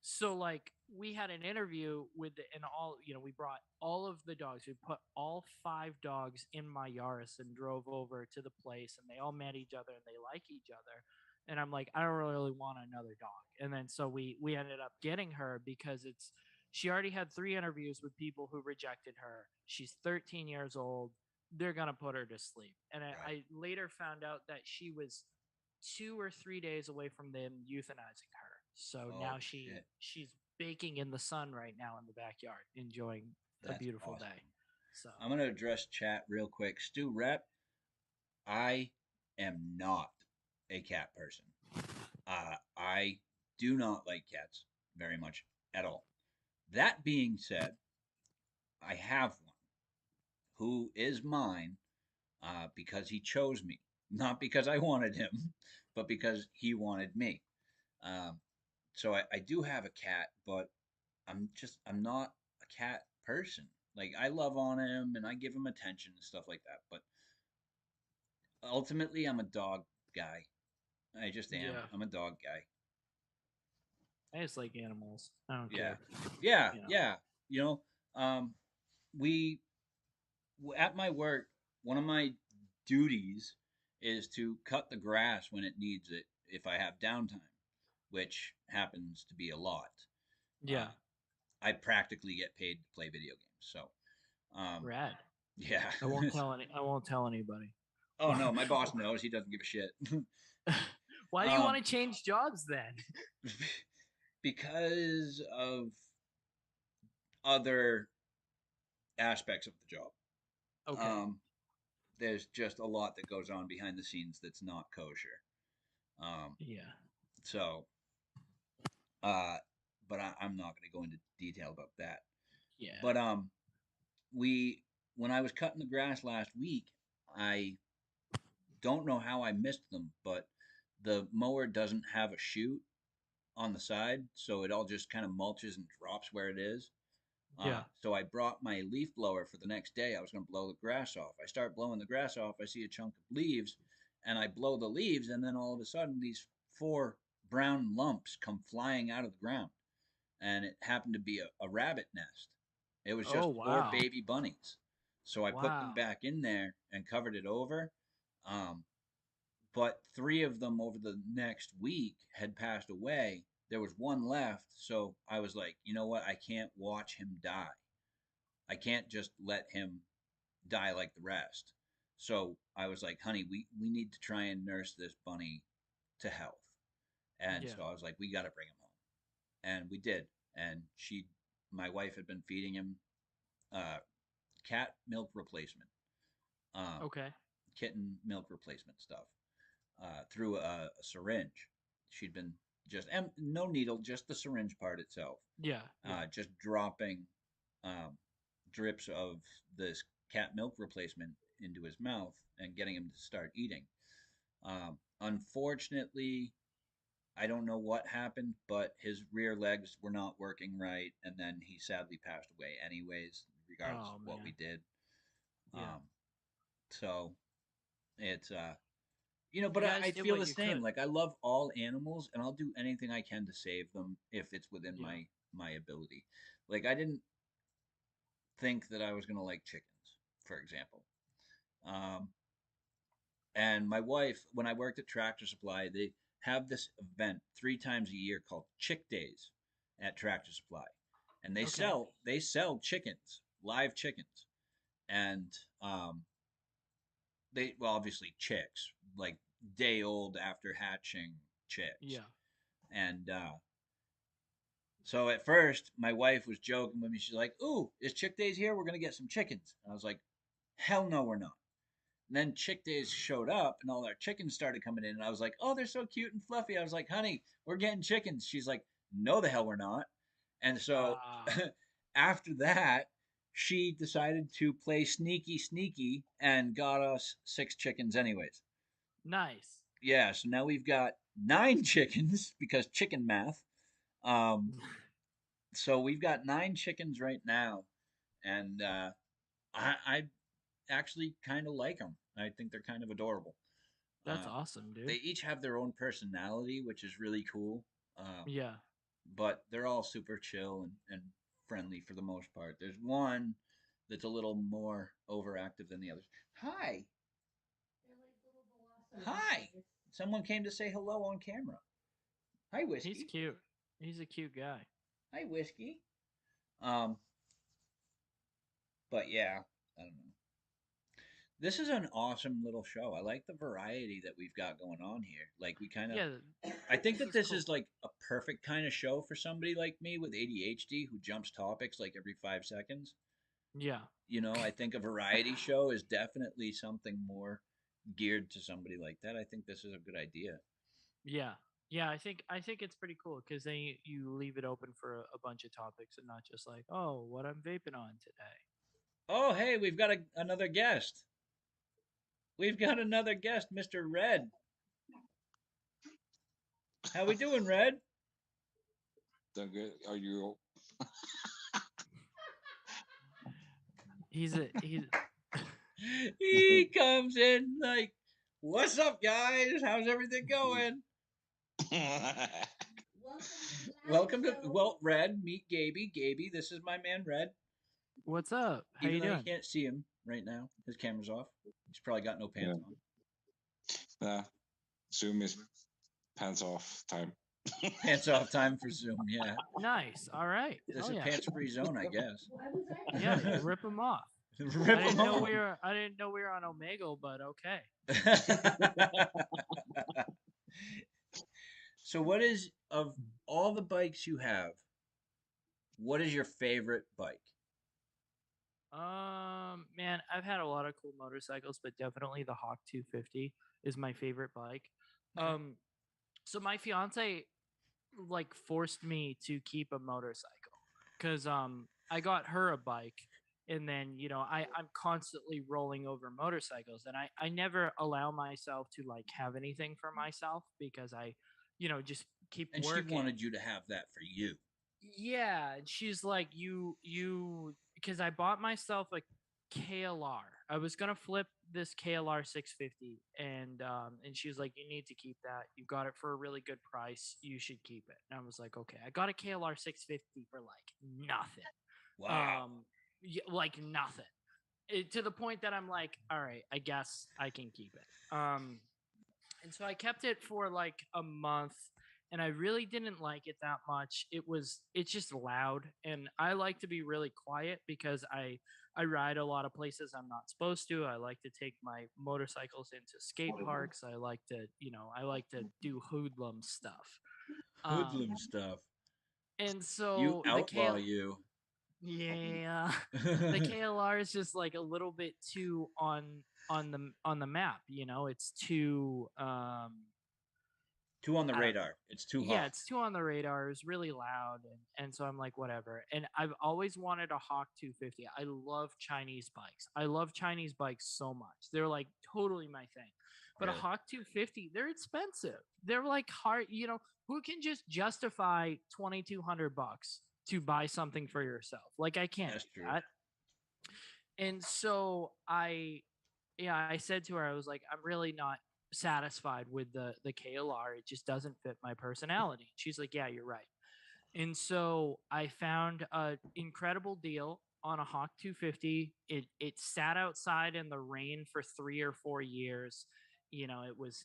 So like we had an interview and all we brought all of the dogs. We put all five dogs in my Yaris and drove over to the place, and they all met each other and they like each other. And I'm like, I don't really want another dog. And then so we ended up getting her because she already had 3 interviews with people who rejected her. She's 13 years old. They're gonna put her to sleep. And Right. I later found out that she was 2 or 3 days away from them euthanizing her. So Oh now shit. she's baking in the sun right now in the backyard, enjoying a That's beautiful awesome. day. So I'm gonna address chat real quick. Stu Rep, I am not a cat person. I do not like cats very much at all. That being said, I have one who is mine because he chose me, not because I wanted him, but because he wanted me. Um, so I do have a cat, but I'm not a cat person. Like I love on him and I give him attention and stuff like that, but ultimately I'm a dog guy. I just am. yeah, I'm a dog guy. I just like animals. I don't Yeah. care. Yeah, You know. yeah. You know, we at my work, one of my duties is to cut the grass when it needs it if I have downtime, which happens to be a lot. Yeah. Uh, I practically get paid to play video games. So, um, Rad. yeah. I won't tell anybody. Oh no, my boss knows. He doesn't give a shit. Why do you want um, to change jobs then? because of other aspects of the job. Okay. Um, there's just a lot that goes on behind the scenes that's not kosher. Um, Yeah. so, uh, but I'm not going to go into detail about that. Yeah. But we when I was cutting the grass last week, I don't know how I missed them, but the mower doesn't have a chute on the side, so it all just kind of mulches and drops where it is. Yeah. So I brought my leaf blower for the next day. I was going to blow the grass off. I start blowing the grass off. I see a chunk of leaves, and I blow the leaves, and then all of a sudden these four brown lumps come flying out of the ground, and it happened to be a rabbit nest. It was Oh just four wow. baby bunnies. So I put them Wow. back in there and covered it over. Um, but three of them over the next week had passed away. There was one left, so I was like, you know what? I can't watch him die. I can't just let him die like the rest. So I was like, honey, we need to try and nurse this bunny to health. And Yeah. so I was like, we got to bring him home. And we did. And my wife had been feeding him uh, cat milk replacement, um, Okay. kitten milk replacement stuff through a syringe. She'd been just, and no needle, just the syringe part itself, Yeah. Yeah. just dropping um, drips of this cat milk replacement into his mouth and getting him to start eating. Unfortunately, I don't know what happened, but his rear legs were not working right, and then he sadly passed away, anyways, regardless Oh of what we man. did. Yeah. Um, so it's You but I guys did feel what the you same. could. Like I love all animals, and I'll do anything I can to save them if it's within Yeah. my ability. Like I didn't think that I was gonna like chickens, for example. Um, and my wife, when I worked at Tractor Supply, they have this event 3 times a year called Chick Days at Tractor Supply, and Okay. they sell chickens, live chickens, and they well obviously chicks like day old after hatching chicks, Yeah. and so at first my wife was joking with me. She's like, "Ooh, is Chick Days here? We're gonna get some chickens." And I was like, "Hell no, we're not." And then Chick Days showed up, and all our chickens started coming in, and I was like, "Oh, they're so cute and fluffy." I was like, "Honey, we're getting chickens." She's like, "No, the hell we're not." And so Ah. after that, she decided to play sneaky, sneaky, and got us 6 chickens, anyways. Nice. Yeah, so now we've got 9 chickens because chicken math. Um, so we've got 9 chickens right now, and I actually kind of like them. I think they're kind of adorable. That's Um, awesome, they dude. each have their own personality, which is really cool. Um, Yeah. but they're all super chill and friendly for the most part. There's one that's a little more overactive than the others. Hi. Hi. Someone came to say hello on camera. Hi, He's Whiskey. cute. He's a cute guy. Hi, Whiskey. Um, but yeah, I don't know. This is an awesome little show. I like the variety that we've got going on here. Like we kind of Yeah. I think This that is this cool. is like a perfect kind of show for somebody like me with ADHD who jumps topics like every 5 seconds. Yeah. I think a variety show is definitely something more geared to somebody like that. I think this is a good idea. Yeah. Yeah, I think it's pretty cool because then you leave it open for a bunch of topics and not just like, oh, what I'm vaping on today. Oh, hey, we've got another guest. We've got another guest, Mr. Red. How we doing, Red? Doing good. Are you? He's He comes in like, "What's up, guys? How's everything going?" Welcome to Red. Meet Gaby. Gaby, this is my man Red. what's up? How Even you though you doing? can't see him right now, his camera's off. He's probably got no Yeah. pants on. Yeah. Zoom is pants off time. Pants off time for Zoom. Yeah, Nice. All right. this Hell is yeah. pants free zone, I guess. Yeah, you rip them off. Rip I them didn't know off. I didn't know we were on Omegle, but okay. So, what is of all the bikes you have? What is your favorite bike? Man, I've had a lot of cool motorcycles, but definitely the Hawk 250 is my favorite bike. Okay. So my fiance like forced me to keep a motorcycle because I got her a bike, and then I'm constantly rolling over motorcycles, and I never allow myself to like have anything for myself because I just keep And she working. wanted you to have that for you. Yeah, and she's like, you because I bought myself a KLR, I was gonna flip this KLR 650, and she was like, "You need to keep that. You got it for a really good price. You should keep it." And I was like, "Okay." I got a KLR 650 for like nothing. Wow. Like nothing. To the point that I'm like, "All right, I guess I can keep it." And so I kept it for like a month, and I really didn't like it that much. It's just loud, and I like to be really quiet because I ride a lot of places I'm not supposed to. I like to take my motorcycles into skate parks. I like to do hoodlum stuff. Um Hoodlum stuff. and You so the outlaw, KL you. yeah, the KLR is just like a little bit too on the map, it's too Too on the I don't know. radar. It's too Yeah, hot. it's too on the radar. It's really loud, and so I'm like, whatever. And I've always wanted a Hawk 250. I love Chinese bikes. I love Chinese bikes so much. They're like totally my thing. But a Really? Hawk 250, they're expensive. They're like hard. Who can just justify $2,200 to buy something for yourself? Like I can't That's do true. that. And so I said to her, I was like, I'm really not satisfied with the KLR. It just doesn't fit my personality. She's like, yeah, you're right. And so I found an incredible deal on a Hawk 250. It sat outside in the rain for 3 or 4 years.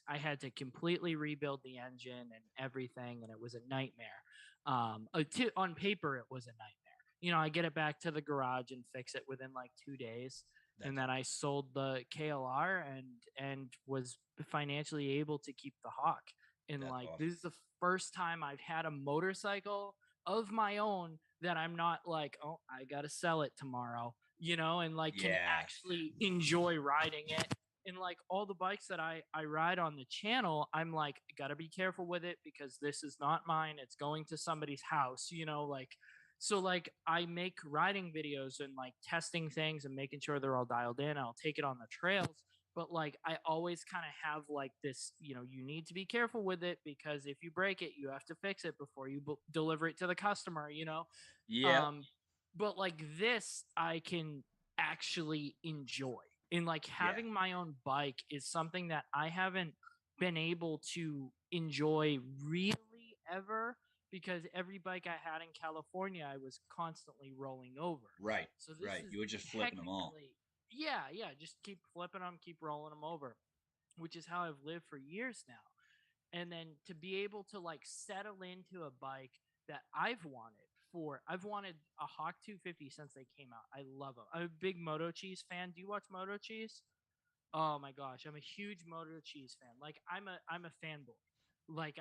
I had to completely rebuild the engine and everything, and it was a nightmare. On paper, it was a nightmare. I get it back to the garage and fix it within like 2 days, and That's then I sold the KLR and was financially able to keep the Hawk. And that's like awesome. this is the first time I've had a motorcycle of my own that I'm not like, oh, I gotta sell it tomorrow, and like can Yeah. actually enjoy riding it. And like all the bikes that I ride on the channel, I'm like, gotta be careful with it because this is not mine. It's going to somebody's house, like so like I make riding videos and like testing things and making sure they're all dialed in. I'll take it on the trails, but like I always kind of have like this, you need to be careful with it because if you break it, you have to fix it before you deliver it to the customer. Yep. um but like this I can actually enjoy, and like Yeah. having my own bike is something that I haven't been able to enjoy really ever, because every bike I had in California I was constantly rolling over. Right. So this Right. is You were just flipping them all. technically, yeah, just keep flipping them, keep rolling them over, which is how I've lived for years now. And then to be able to like settle into a bike that I've wanted a Hawk 250 since they came out. I love them. I'm a big Moto Cheese fan. Do you watch Moto Cheese? Oh my gosh, I'm a huge Moto Cheese fan. Like I'm a fanboy. Like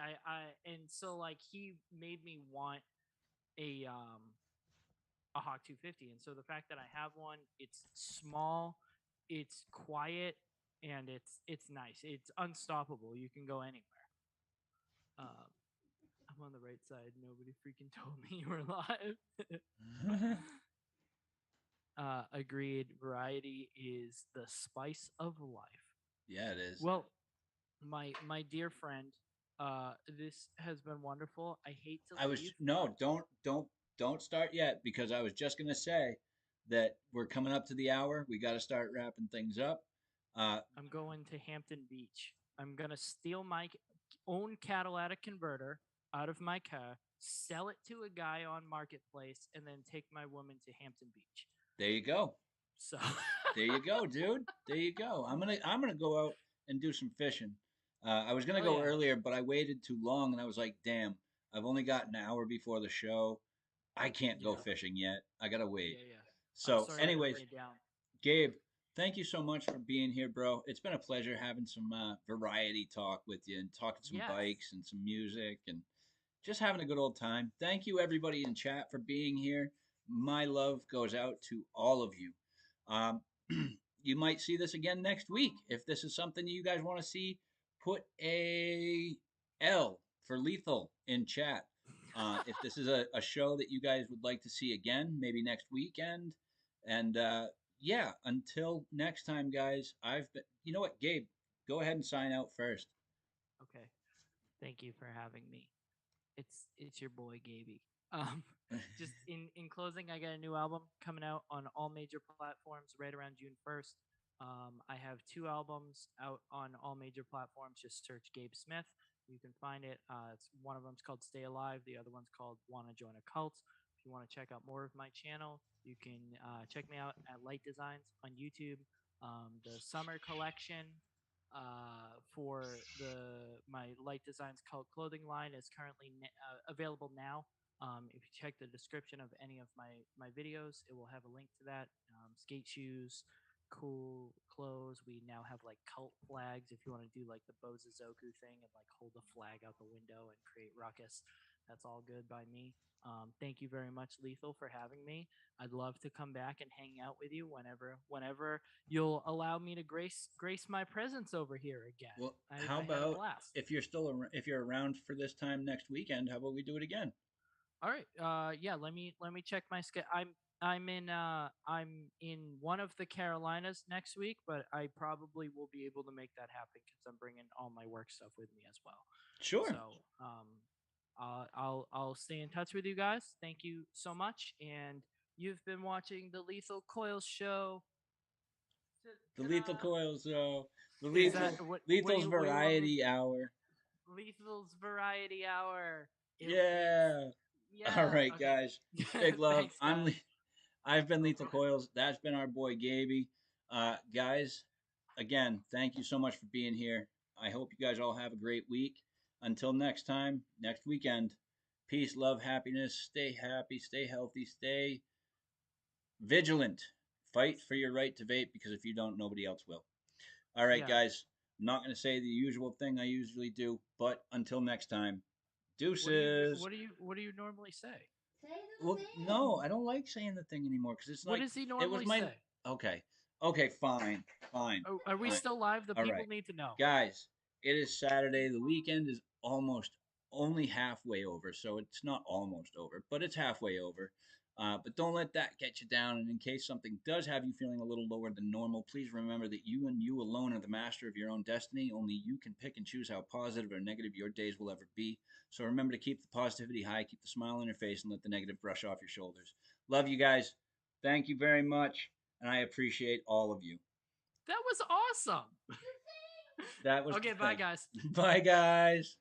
and so like he made me want a Hawk 250. And so the fact that I have one, it's small, it's quiet, and it's nice. It's unstoppable. You can go anywhere. I'm on the right side. Nobody freaking told me you were live. Agreed. Variety is the spice of life. Yeah, it is. Well, my dear friend, this has been wonderful. I hate to I was leave, no, but don't start yet because I was just gonna say that we're coming up to the hour. We got to start wrapping things up. Uh, I'm going to Hampton Beach. I'm gonna steal my own catalytic converter out of my car, sell it to a guy on Marketplace, and then take my woman to Hampton Beach. there you go. So There you go, dude. There you go. I'm gonna go out and do some fishing. I was gonna hell go yeah, earlier, but I waited too long, and I was like, damn, I've only got an hour before the show. I can't go yeah, fishing yet. I gotta wait. yeah. I'm So, sorry to anyways, bring you down. Gabe, thank you so much for being here, bro. It's been a pleasure having some variety talk with you and talking some Yes, bikes and some music and just having a good old time. Thank you, everybody in chat, for being here. My love goes out to all of you. Um, you might see this again next week. If this is something you guys want to see, put a L for lethal in chat. If this is a show that you guys would like to see again, maybe next weekend. And yeah, until next time, guys, I've been, you know what, Gabe, go ahead and sign out first. okay. Thank you for having me. It's your boy Gaby. Um, just in closing, I got a new album coming out on all major platforms right around June 1st. I have 2 albums out on all major platforms. Just search Gabe Smith. You can find it. One of them's called Stay Alive. The other one's called Wanna Join a Cult. If you want to check out more of my channel, you can check me out at Light Designs on YouTube. The summer collection for my Light Designs cult clothing line is currently available now. If you check the description of any of my videos, it will have a link to that. Skate shoes, cool clothes. We now have like cult flags if you want to do like the Bozazoku thing and like hold the flag out the window and create ruckus. That's all good by me. Thank you very much, Lethal, for having me. I'd love to come back and hang out with you whenever you'll allow me to grace my presence over here again. Well, I how had a about blast. if you're around for this time next weekend? How about we do it again? All right. Yeah. Let me check my schedule. I'm in one of the Carolinas next week, but I probably will be able to make that happen because I'm bringing all my work stuff with me as well. Sure. So I'll stay in touch with you guys. Thank you so much, and you've been watching the Lethal Coils show. The Lethal Coils show. The Is Lethal that what Lethal's do you want me- Variety Hour. Lethal's Variety Hour. Yeah. Yeah. All right, okay. guys. Big love. Thanks, guys. I've been Lethal Coils. That's been our boy Gaby. Guys, again, thank you so much for being here. I hope you guys all have a great week. Until next time, next weekend. Peace, love, happiness. Stay happy, stay healthy, stay vigilant. Fight for your right to vape because if you don't, nobody else will. All right, guys. I'm not going to say the usual thing I usually do, but until next time, deuces. What do you normally say? Well, no, I don't like saying the thing anymore because it's like What does he normally say? Okay, fine. Oh, are we fine. still live? The All people right. need to know. Guys, it is Saturday. The weekend is almost only halfway over, so it's not almost over, but it's halfway over. But don't let that get you down. And in case something does have you feeling a little lower than normal, please remember that you and you alone are the master of your own destiny. Only you can pick and choose how positive or negative your days will ever be. So remember to keep the positivity high, keep the smile on your face, and let the negative brush off your shoulders. Love you guys. Thank you very much. And I appreciate all of you. That was awesome. That was okay. Bye, guys. Bye, guys.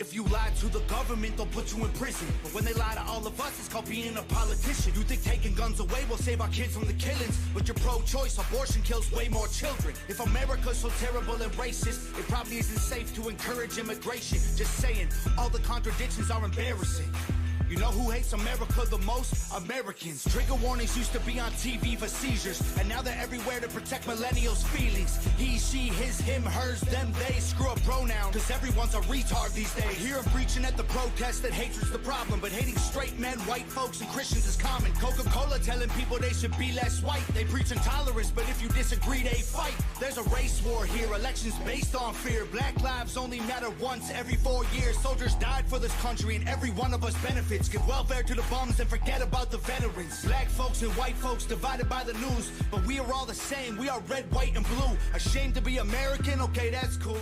If you lie to the government, they'll put you in prison. But when they lie to all of us, it's called being a politician. You think taking guns away will save our kids from the killings, but you're pro-choice. Abortion kills way more children. If America's so terrible and racist, it probably isn't safe to encourage immigration. Just saying, all the contradictions are embarrassing. You know who hates America the most? Americans. Trigger warnings used to be on TV for seizures, and now they're everywhere to protect millennials' feelings. He, she, his, him, hers, them, they. Screw a pronoun, cause everyone's a retard these days. I hear them preaching at the protest that hatred's the problem, but hating straight men, white folks, and Christians is common. Coca-Cola telling people they should be less white. They preach intolerance, but if you disagree, they fight. There's a race war here, elections based on fear. Black lives only matter once every 4 years. Soldiers died for this country, and every one of us benefits. Give welfare to the bums and forget about the veterans. Black folks and white folks divided by the news, but we are all the same. We are red, white, and blue. Ashamed to be American? Okay, that's cool.